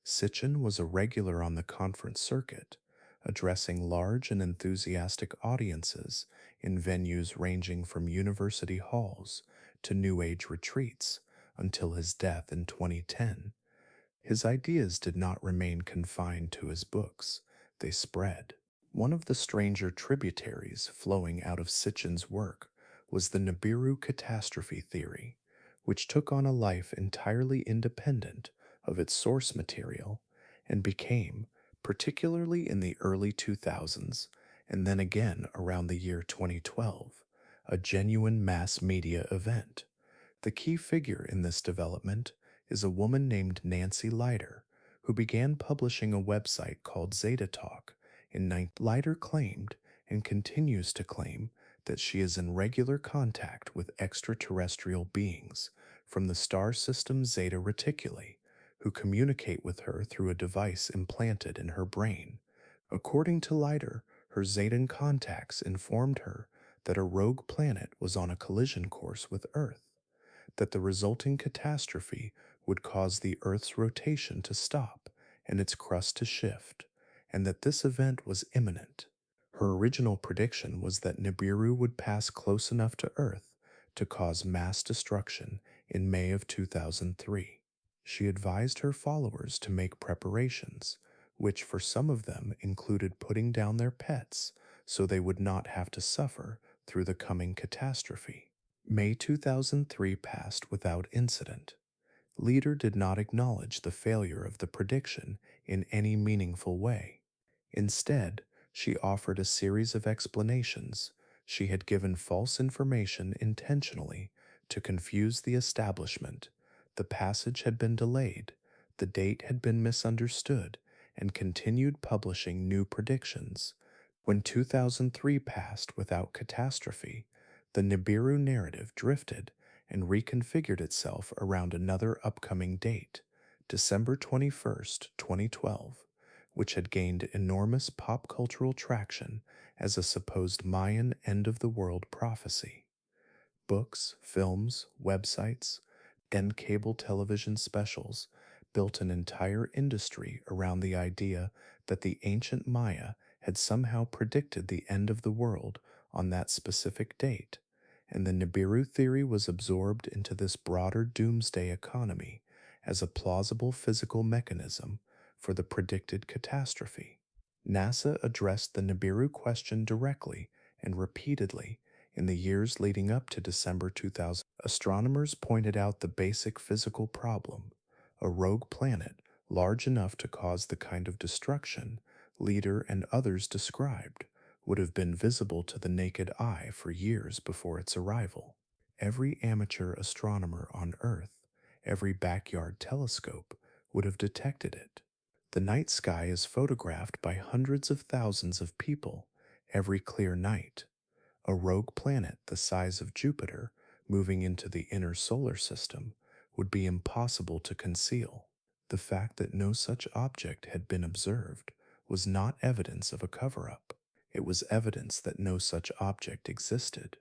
Sitchin was a regular on the conference circuit, addressing large and enthusiastic audiences in venues ranging from university halls to New Age retreats until his death in 2010. His ideas did not remain confined to his books, they spread. One of the stranger tributaries flowing out of Sitchin's work was the Nibiru catastrophe theory, which took on a life entirely independent of its source material and became, particularly in the early 2000s and then again around the year 2012, a genuine mass media event. The key figure in this development is a woman named Nancy Leiter, who began publishing a website called Zeta Talk in 9. Leiter claimed and continues to claim that she is in regular contact with extraterrestrial beings from the star system Zeta Reticuli, who communicate with her through a device implanted in her brain. According to Leiter, her Zetan contacts informed her that a rogue planet was on a collision course with Earth, that the resulting catastrophe would cause the Earth's rotation to stop and its crust to shift, and that this event was imminent. Her original prediction was that Nibiru would pass close enough to Earth to cause mass destruction in May of 2003. She advised her followers to make preparations, which for some of them included putting down their pets so they would not have to suffer through the coming catastrophe. May 2003 passed without incident. Leader did not acknowledge the failure of the prediction in any meaningful way. Instead, she offered a series of explanations. She had given false information intentionally to confuse the establishment. The passage had been delayed, the date had been misunderstood, and continued publishing new predictions. When 2003 passed without catastrophe, the Nibiru narrative drifted and reconfigured itself around another upcoming date, December 21st, 2012, which had gained enormous pop cultural traction as a supposed Mayan end-of-the-world prophecy. Books, films, websites, and cable television specials built an entire industry around the idea that the ancient Maya had somehow predicted the end of the world on that specific date, and the Nibiru theory was absorbed into this broader doomsday economy as a plausible physical mechanism for the predicted catastrophe. NASA addressed the Nibiru question directly and repeatedly in the years leading up to December 2000. Astronomers pointed out the basic physical problem: a rogue planet large enough to cause the kind of destruction Leader and others described would have been visible to the naked eye for years before its arrival. Every amateur astronomer on Earth, every backyard telescope, would have detected it. The night sky is photographed by hundreds of thousands of people every clear night. A rogue planet the size of Jupiter moving into the inner solar system would be impossible to conceal. The fact that no such object had been observed was not evidence of a cover-up. It was evidence that no such object existed.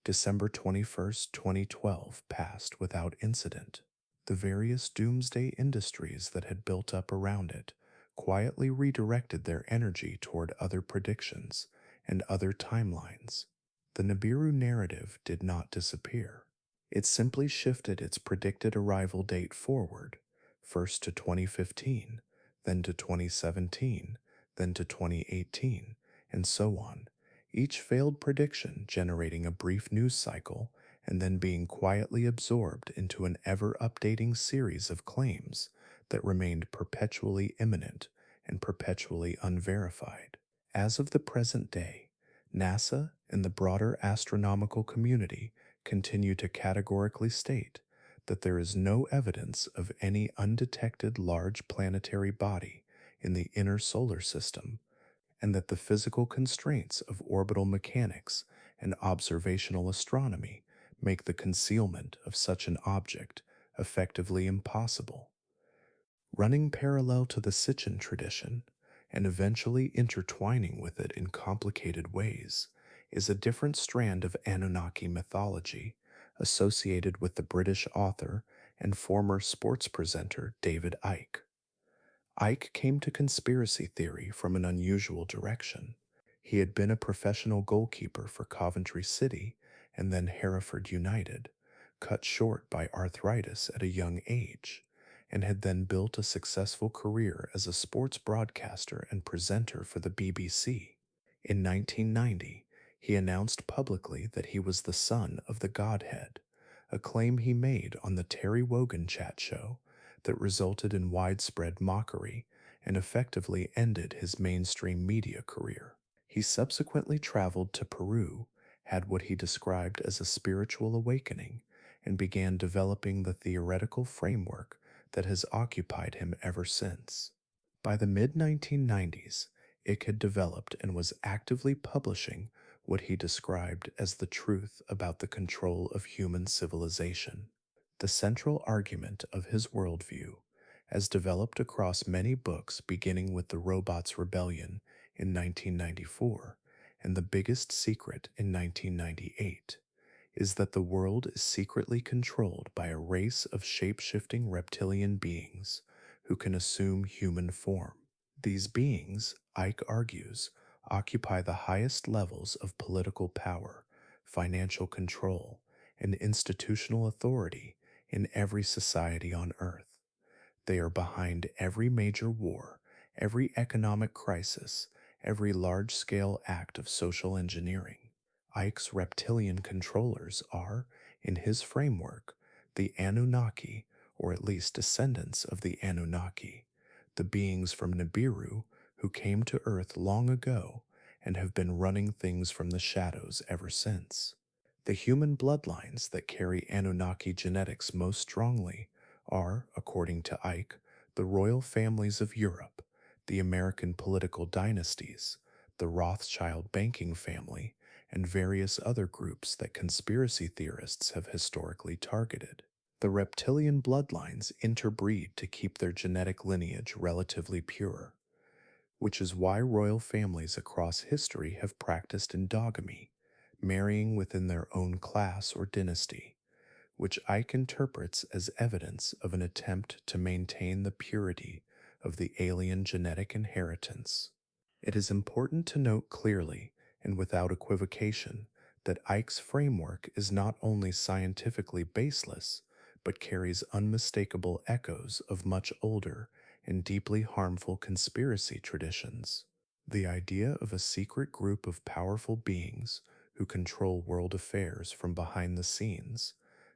December 21st, 2012 passed without incident. The various doomsday industries that had built up around it quietly redirected their energy toward other predictions and other timelines. The Nibiru narrative did not disappear. It simply shifted its predicted arrival date forward, first to 2015, then to 2017, then to 2018, and so on, each failed prediction generating a brief news cycle and then being quietly absorbed into an ever-updating series of claims that remained perpetually imminent and perpetually unverified. As of the present day, NASA and the broader astronomical community continue to categorically state that there is no evidence of any undetected large planetary body in the inner solar system, and that the physical constraints of orbital mechanics and observational astronomy make the concealment of such an object effectively impossible. Running parallel to the Sitchin tradition, and eventually intertwining with it in complicated ways, is a different strand of Anunnaki mythology associated with the British author and former sports presenter David Icke. Icke came to conspiracy theory from an unusual direction. He had been a professional goalkeeper for Coventry City and then Hereford United, cut short by arthritis at a young age, and had then built a successful career as a sports broadcaster and presenter for the BBC. In 1990, he announced publicly that he was the son of the Godhead, a claim he made on the Terry Wogan chat show that resulted in widespread mockery and effectively ended his mainstream media career. He subsequently traveled to Peru, had what he described as a spiritual awakening, and began developing the theoretical framework that has occupied him ever since. By the mid 1990s, Icke had developed and was actively publishing what he described as the truth about the control of human civilization. The central argument of his worldview, as developed across many books beginning with The Robots' Rebellion in 1994 and The Biggest Secret in 1998, is that the world is secretly controlled by a race of shape-shifting reptilian beings who can assume human form. These beings, Icke argues, occupy the highest levels of political power, financial control, and institutional authority in every society on Earth. They are behind every major war, every economic crisis, every large-scale act of social engineering. Icke's reptilian controllers are, in his framework, the Anunnaki, or at least descendants of the Anunnaki, the beings from Nibiru who came to Earth long ago and have been running things from the shadows ever since. The human bloodlines that carry Anunnaki genetics most strongly are, according to Icke, the royal families of Europe, the American political dynasties, the Rothschild banking family, and various other groups that conspiracy theorists have historically targeted. The reptilian bloodlines interbreed to keep their genetic lineage relatively pure, which is why royal families across history have practiced endogamy, marrying within their own class or dynasty, which Icke interprets as evidence of an attempt to maintain the purity of the alien genetic inheritance. It is important to note clearly and without equivocation that Icke's framework is not only scientifically baseless, but carries unmistakable echoes of much older and deeply harmful conspiracy traditions. The idea of a secret group of powerful beings who control world affairs from behind the scenes,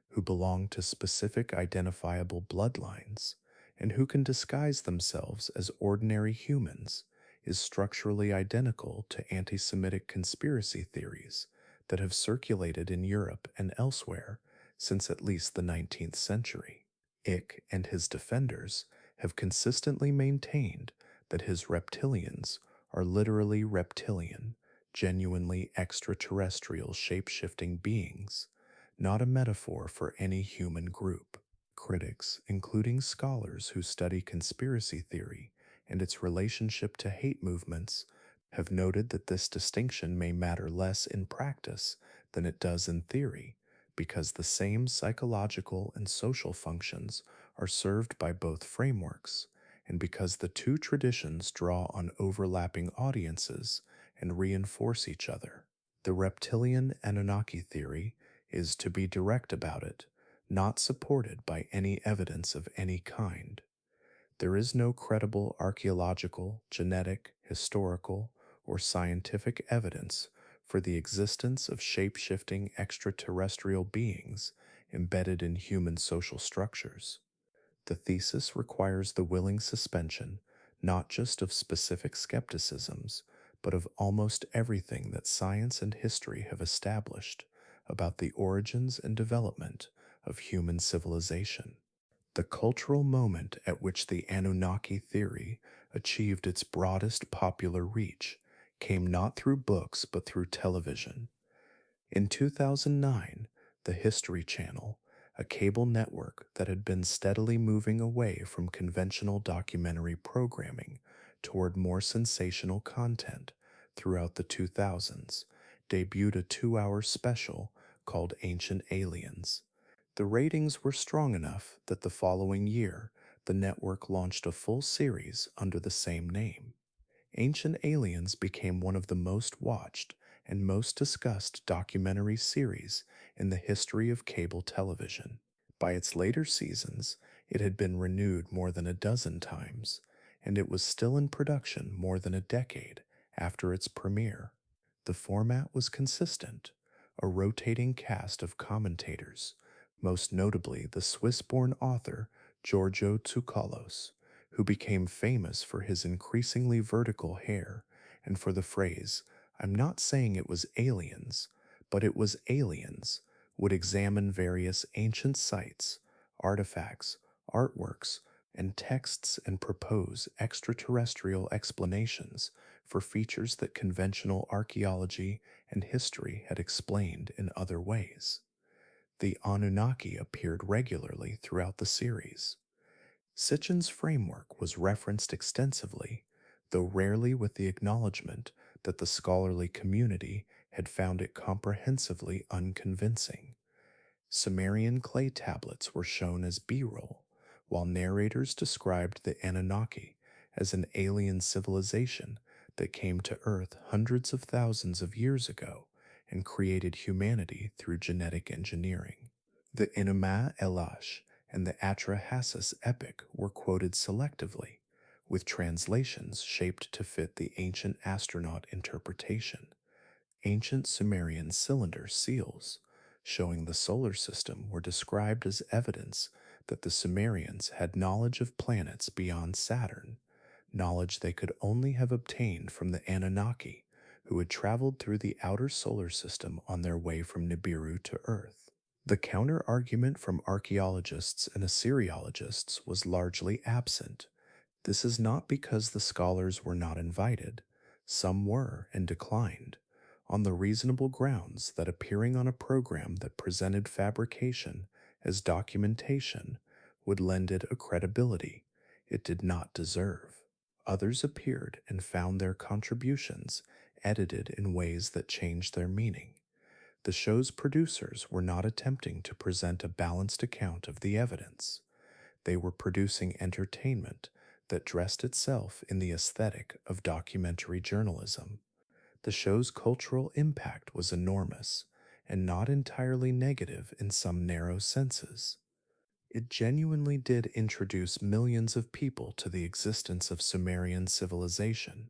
who belong to specific identifiable bloodlines, and who can disguise themselves as ordinary humans, is structurally identical to anti-Semitic conspiracy theories that have circulated in Europe and elsewhere since at least the 19th century. Icke and his defenders have consistently maintained that his reptilians are literally reptilian, genuinely extraterrestrial shape-shifting beings, not a metaphor for any human group. Critics, including scholars who study conspiracy theory and its relationship to hate movements, have noted that this distinction may matter less in practice than it does in theory, because the same psychological and social functions are served by both frameworks, and because the two traditions draw on overlapping audiences and reinforce each other. The reptilian Anunnaki theory is, to be direct about it, not supported by any evidence of any kind. There is no credible archaeological, genetic, historical, or scientific evidence for the existence of shape-shifting extraterrestrial beings embedded in human social structures. The thesis requires the willing suspension not just of specific skepticisms, but of almost everything that science and history have established about the origins and development of human civilization. The cultural moment at which the Anunnaki theory achieved its broadest popular reach came not through books but through television. In 2009, the History Channel, a cable network that had been steadily moving away from conventional documentary programming toward more sensational content throughout the 2000s, debuted a 2-hour special called Ancient Aliens. The ratings were strong enough that the following year, the network launched a full series under the same name. Ancient Aliens became one of the most watched and most discussed documentary series in the history of cable television. By its later seasons, it had been renewed more than a dozen times, and it was still in production more than a decade after its premiere. The format was consistent, a rotating cast of commentators, most notably the Swiss-born author Giorgio Tsoukalos, who became famous for his increasingly vertical hair and for the phrase, "I'm not saying it was aliens, but it was aliens," would examine various ancient sites, artifacts, artworks, and texts and propose extraterrestrial explanations for features that conventional archaeology and history had explained in other ways. The Anunnaki appeared regularly throughout the series. Sitchin's framework was referenced extensively, though rarely with the acknowledgement that the scholarly community had found it comprehensively unconvincing. Sumerian clay tablets were shown as B-roll, while narrators described the Anunnaki as an alien civilization that came to Earth hundreds of thousands of years ago and created humanity through genetic engineering. The Enuma Elish and the Atrahasis epic were quoted selectively, with translations shaped to fit the ancient astronaut interpretation. Ancient Sumerian cylinder seals showing the solar system were described as evidence that the Sumerians had knowledge of planets beyond Saturn, knowledge they could only have obtained from the Anunnaki, who had traveled through the outer solar system on their way from Nibiru to Earth. The counter-argument from archaeologists and Assyriologists was largely absent. This is not because the scholars were not invited. Some were and declined, on the reasonable grounds that appearing on a program that presented fabrication as documentation would lend it a credibility it did not deserve. Others appeared and found their contributions edited in ways that changed their meaning. The show's producers were not attempting to present a balanced account of the evidence. They were producing entertainment that dressed itself in the aesthetic of documentary journalism. The show's cultural impact was enormous, and not entirely negative in some narrow senses. It genuinely did introduce millions of people to the existence of Sumerian civilization,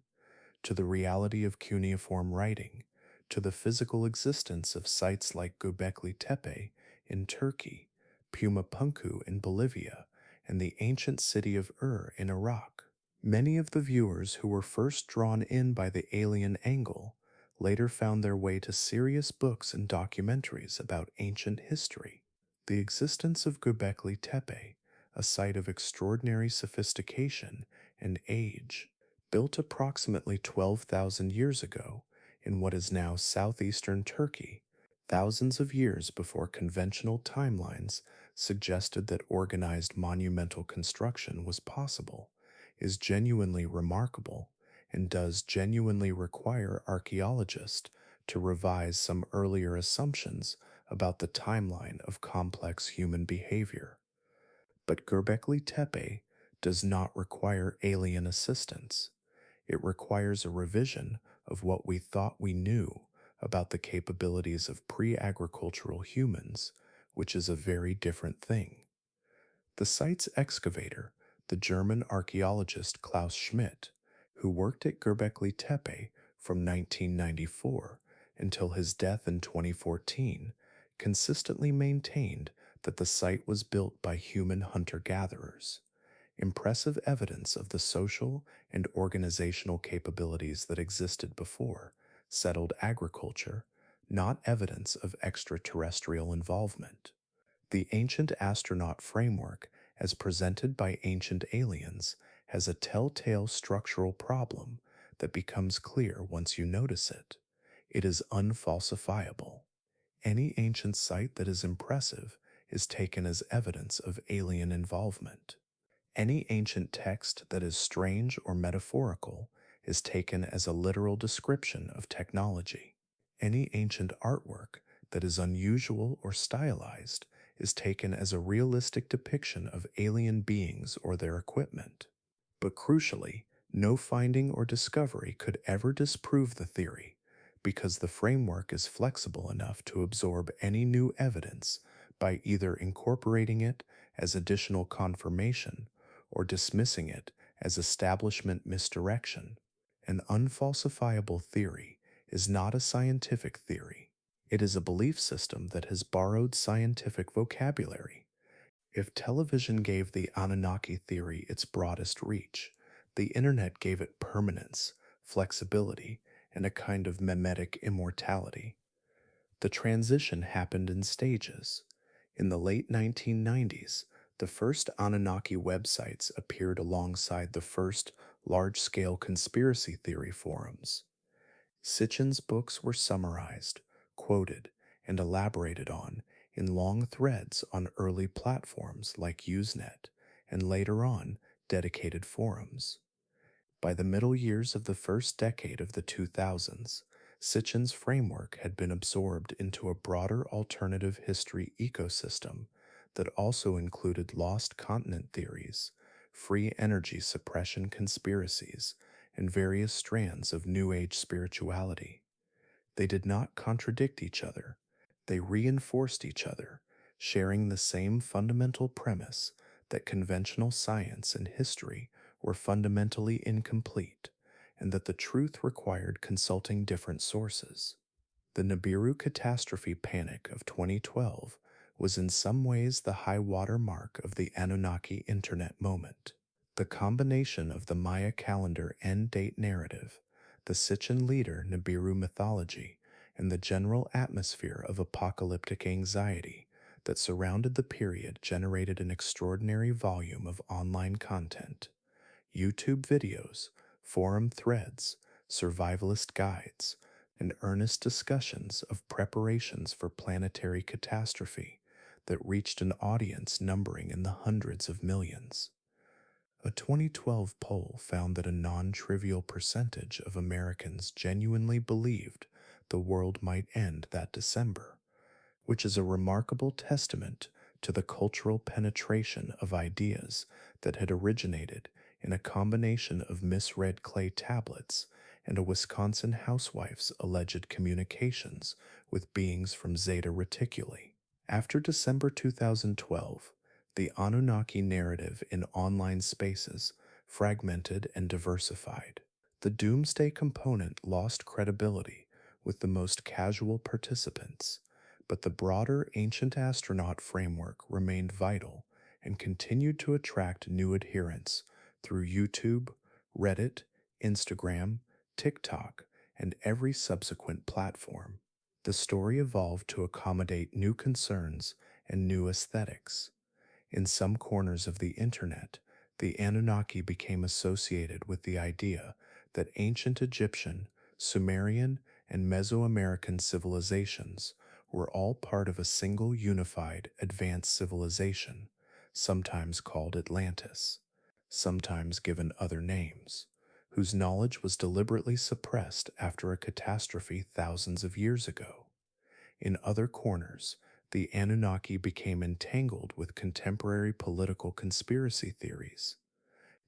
to the reality of cuneiform writing, to the physical existence of sites like Göbekli Tepe in Turkey, Puma Punku in Bolivia, and the ancient city of in Iraq. Many of the viewers who were first drawn in by the alien angle later found their way to serious books and documentaries about ancient history. The existence of Göbekli Tepe, a site of extraordinary sophistication and age, built approximately 12,000 years ago in what is now southeastern Turkey, thousands of years before conventional timelines suggested that organized monumental construction was possible, is genuinely remarkable and does genuinely require archaeologists to revise some earlier assumptions about the timeline of complex human behavior. But Göbekli Tepe does not require alien assistance. It requires a revision of what we thought we knew about the capabilities of pre-agricultural humans, which is a very different thing. The site's excavator, the German archaeologist Klaus Schmidt, who worked at Göbekli Tepe from 1994 until his death in 2014, consistently maintained that the site was built by human hunter-gatherers. Impressive evidence of the social and organizational capabilities that existed before settled agriculture, not evidence of extraterrestrial involvement. The ancient astronaut framework, as presented by Ancient Aliens, has a telltale structural problem that becomes clear once you notice it. It is unfalsifiable. Any ancient site that is impressive is taken as evidence of alien involvement. Any ancient text that is strange or metaphorical is taken as a literal description of technology. Any ancient artwork that is unusual or stylized is taken as a realistic depiction of alien beings or their equipment. But crucially, no finding or discovery could ever disprove the theory, because the framework is flexible enough to absorb any new evidence by either incorporating it as additional confirmation or dismissing it as establishment misdirection. An unfalsifiable theory is not a scientific theory. It is a belief system that has borrowed scientific vocabulary. If television gave the Anunnaki theory its broadest reach, the internet gave it permanence, flexibility, and a kind of memetic immortality. The transition happened in stages. In the late 1990s, the first Anunnaki websites appeared alongside the first large-scale conspiracy theory forums. Sitchin's books were summarized, quoted, and elaborated on in long threads on early platforms like Usenet, and later on, dedicated forums. By the middle years of the first decade of the 2000s, Sitchin's framework had been absorbed into a broader alternative history ecosystem that also included lost continent theories, free energy suppression conspiracies, and various strands of New Age spirituality. They did not contradict each other, they reinforced each other, sharing the same fundamental premise that conventional science and history were fundamentally incomplete, and that the truth required consulting different sources. The Nibiru catastrophe panic of 2012 was in some ways the high water mark of the Anunnaki internet moment. The combination of the Maya calendar end date narrative, the Sitchin leader Nibiru mythology, and the general atmosphere of apocalyptic anxiety that surrounded the period generated an extraordinary volume of online content. YouTube videos, forum threads, survivalist guides, and earnest discussions of preparations for planetary catastrophe that reached an audience numbering in the hundreds of millions. A 2012 poll found that a non-trivial percentage of Americans genuinely believed the world might end that December, which is a remarkable testament to the cultural penetration of ideas that had originated in a combination of misread clay tablets and a Wisconsin housewife's alleged communications with beings from Zeta Reticuli. After December 2012, the Anunnaki narrative in online spaces fragmented and diversified. The doomsday component lost credibility with the most casual participants, but the broader ancient astronaut framework remained vital and continued to attract new adherents through YouTube, Reddit, Instagram, TikTok, and every subsequent platform. The story evolved to accommodate new concerns and new aesthetics. In some corners of the internet, the Anunnaki became associated with the idea that ancient Egyptian, Sumerian, and Mesoamerican civilizations were all part of a single unified advanced civilization, sometimes called Atlantis, sometimes given other names, whose knowledge was deliberately suppressed after a catastrophe thousands of years ago. In other corners, the Anunnaki became entangled with contemporary political conspiracy theories.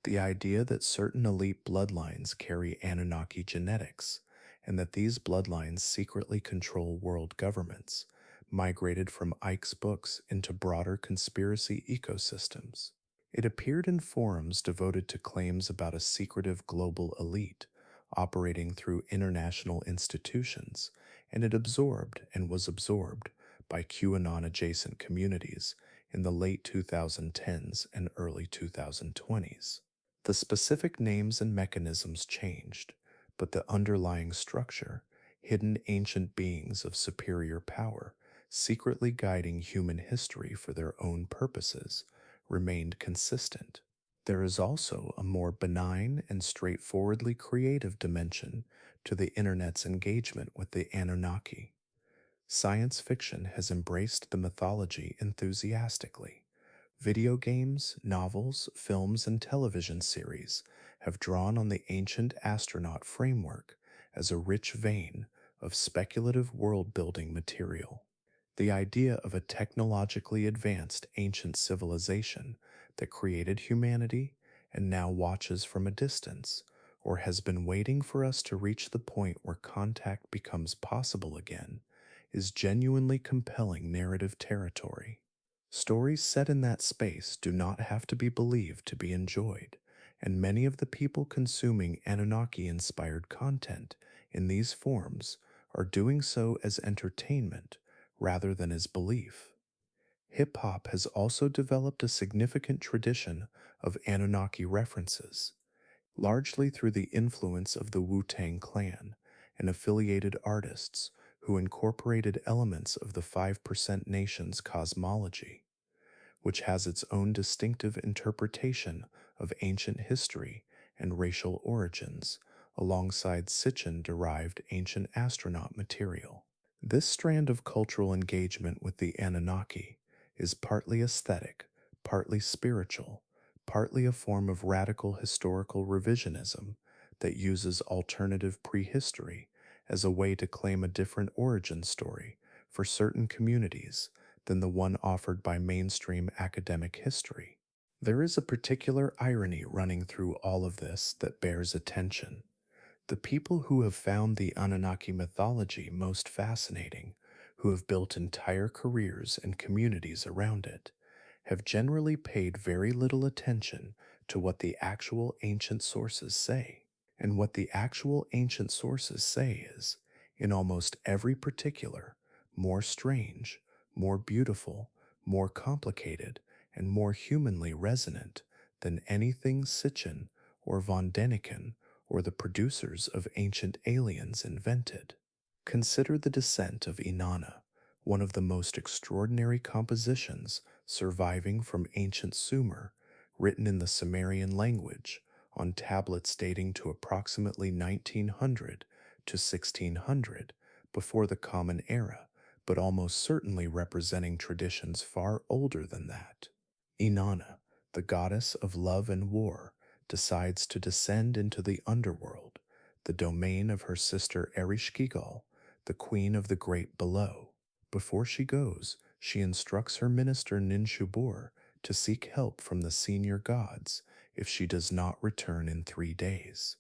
The idea that certain elite bloodlines carry Anunnaki genetics, and that these bloodlines secretly control world governments, migrated from Icke's books into broader conspiracy ecosystems. It appeared in forums devoted to claims about a secretive global elite operating through international institutions, and it absorbed and was absorbed by QAnon-adjacent communities in the late 2010s and early 2020s. The specific names and mechanisms changed, but the underlying structure, hidden ancient beings of superior power, secretly guiding human history for their own purposes, remained consistent. There is also a more benign and straightforwardly creative dimension to the internet's engagement with the Anunnaki. Science fiction has embraced the mythology enthusiastically. Video games, novels, films, and television series have drawn on the ancient astronaut framework as a rich vein of speculative world building material. The idea of a technologically advanced ancient civilization that created humanity and now watches from a distance, or has been waiting for us to reach the point where contact becomes possible again, is genuinely compelling narrative territory. Stories set in that space do not have to be believed to be enjoyed, and many of the people consuming Anunnaki inspired content in these forms are doing so as entertainment rather than as belief. Hip hop has also developed a significant tradition of Anunnaki references, largely through the influence of the Wu-Tang Clan and affiliated artists who incorporated elements of the 5% Nation's cosmology, which has its own distinctive interpretation of ancient history and racial origins, alongside Sitchin derived ancient astronaut material. This strand of cultural engagement with the Anunnaki is partly aesthetic, partly spiritual, partly a form of radical historical revisionism that uses alternative prehistory as a way to claim a different origin story for certain communities than the one offered by mainstream academic history. There is a particular irony running through all of this that bears attention. The people who have found the Anunnaki mythology most fascinating, who have built entire careers and communities around it, have generally paid very little attention to what the actual ancient sources say. And what the actual ancient sources say is, in almost every particular, more strange, more beautiful, more complicated, and more humanly resonant than anything Sitchin or von Däniken or the producers of Ancient Aliens invented. Consider the descent of Inanna, one of the most extraordinary compositions surviving from ancient Sumer, written in the Sumerian language on tablets dating to approximately 1900 to 1600 before the Common Era, but almost certainly representing traditions far older than that. Inanna, the goddess of love and war, decides to descend into the underworld, the domain of her sister Erishkigal, the queen of the great below. Before she goes, she instructs her minister Ninshubur to seek help from the senior gods if she does not return in 3 days.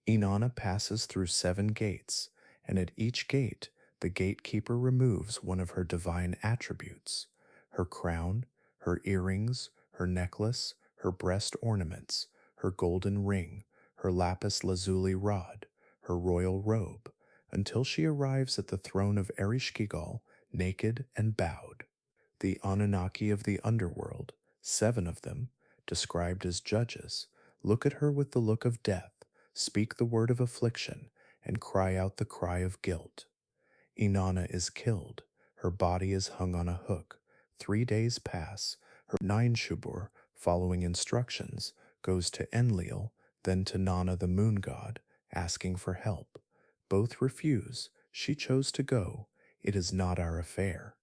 Inanna passes through 7 gates, and at each gate, the gatekeeper removes one of her divine attributes: her crown, her earrings, her necklace, her breast ornaments, her golden ring, her lapis lazuli rod, her royal robe, until she arrives at the throne of Erishkigal, naked and bowed. The Anunnaki of the underworld, 7 of them, described as judges, look at her with the look of death, speak the word of affliction, and cry out the cry of guilt. Inanna is killed. Her body is hung on a hook. 3 days pass. Her Ninshubur, following instructions, goes to Enlil, then to Nana the moon god, asking for help. Both refuse. She chose to go. It is not our affair.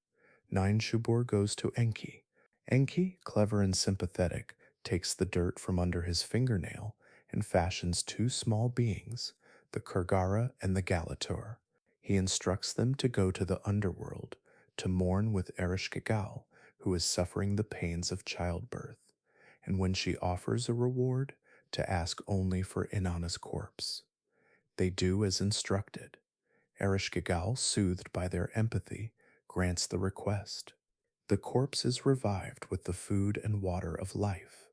Ninshubur goes to Enki. Enki, clever and sympathetic, takes the dirt from under his fingernail and fashions 2 small beings, the Kurgara and the Galatur. He instructs them to go to the underworld to mourn with Ereshkigal, who is suffering the pains of childbirth, and when she offers a reward, to ask only for Inanna's corpse. They do as instructed. Ereshkigal, soothed by their empathy, grants the request. The corpse is revived with the food and water of life.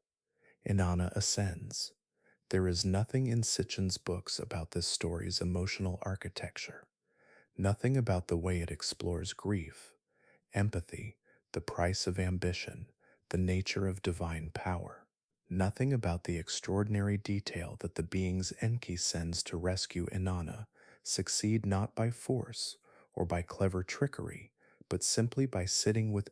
Inanna ascends. There is nothing in Sitchin's books about this story's emotional architecture. Nothing about the way it explores grief, empathy, the price of ambition, the nature of divine power. Nothing about the extraordinary detail that the beings Enki sends to rescue Inanna succeed not by force or by clever trickery, but simply by sitting with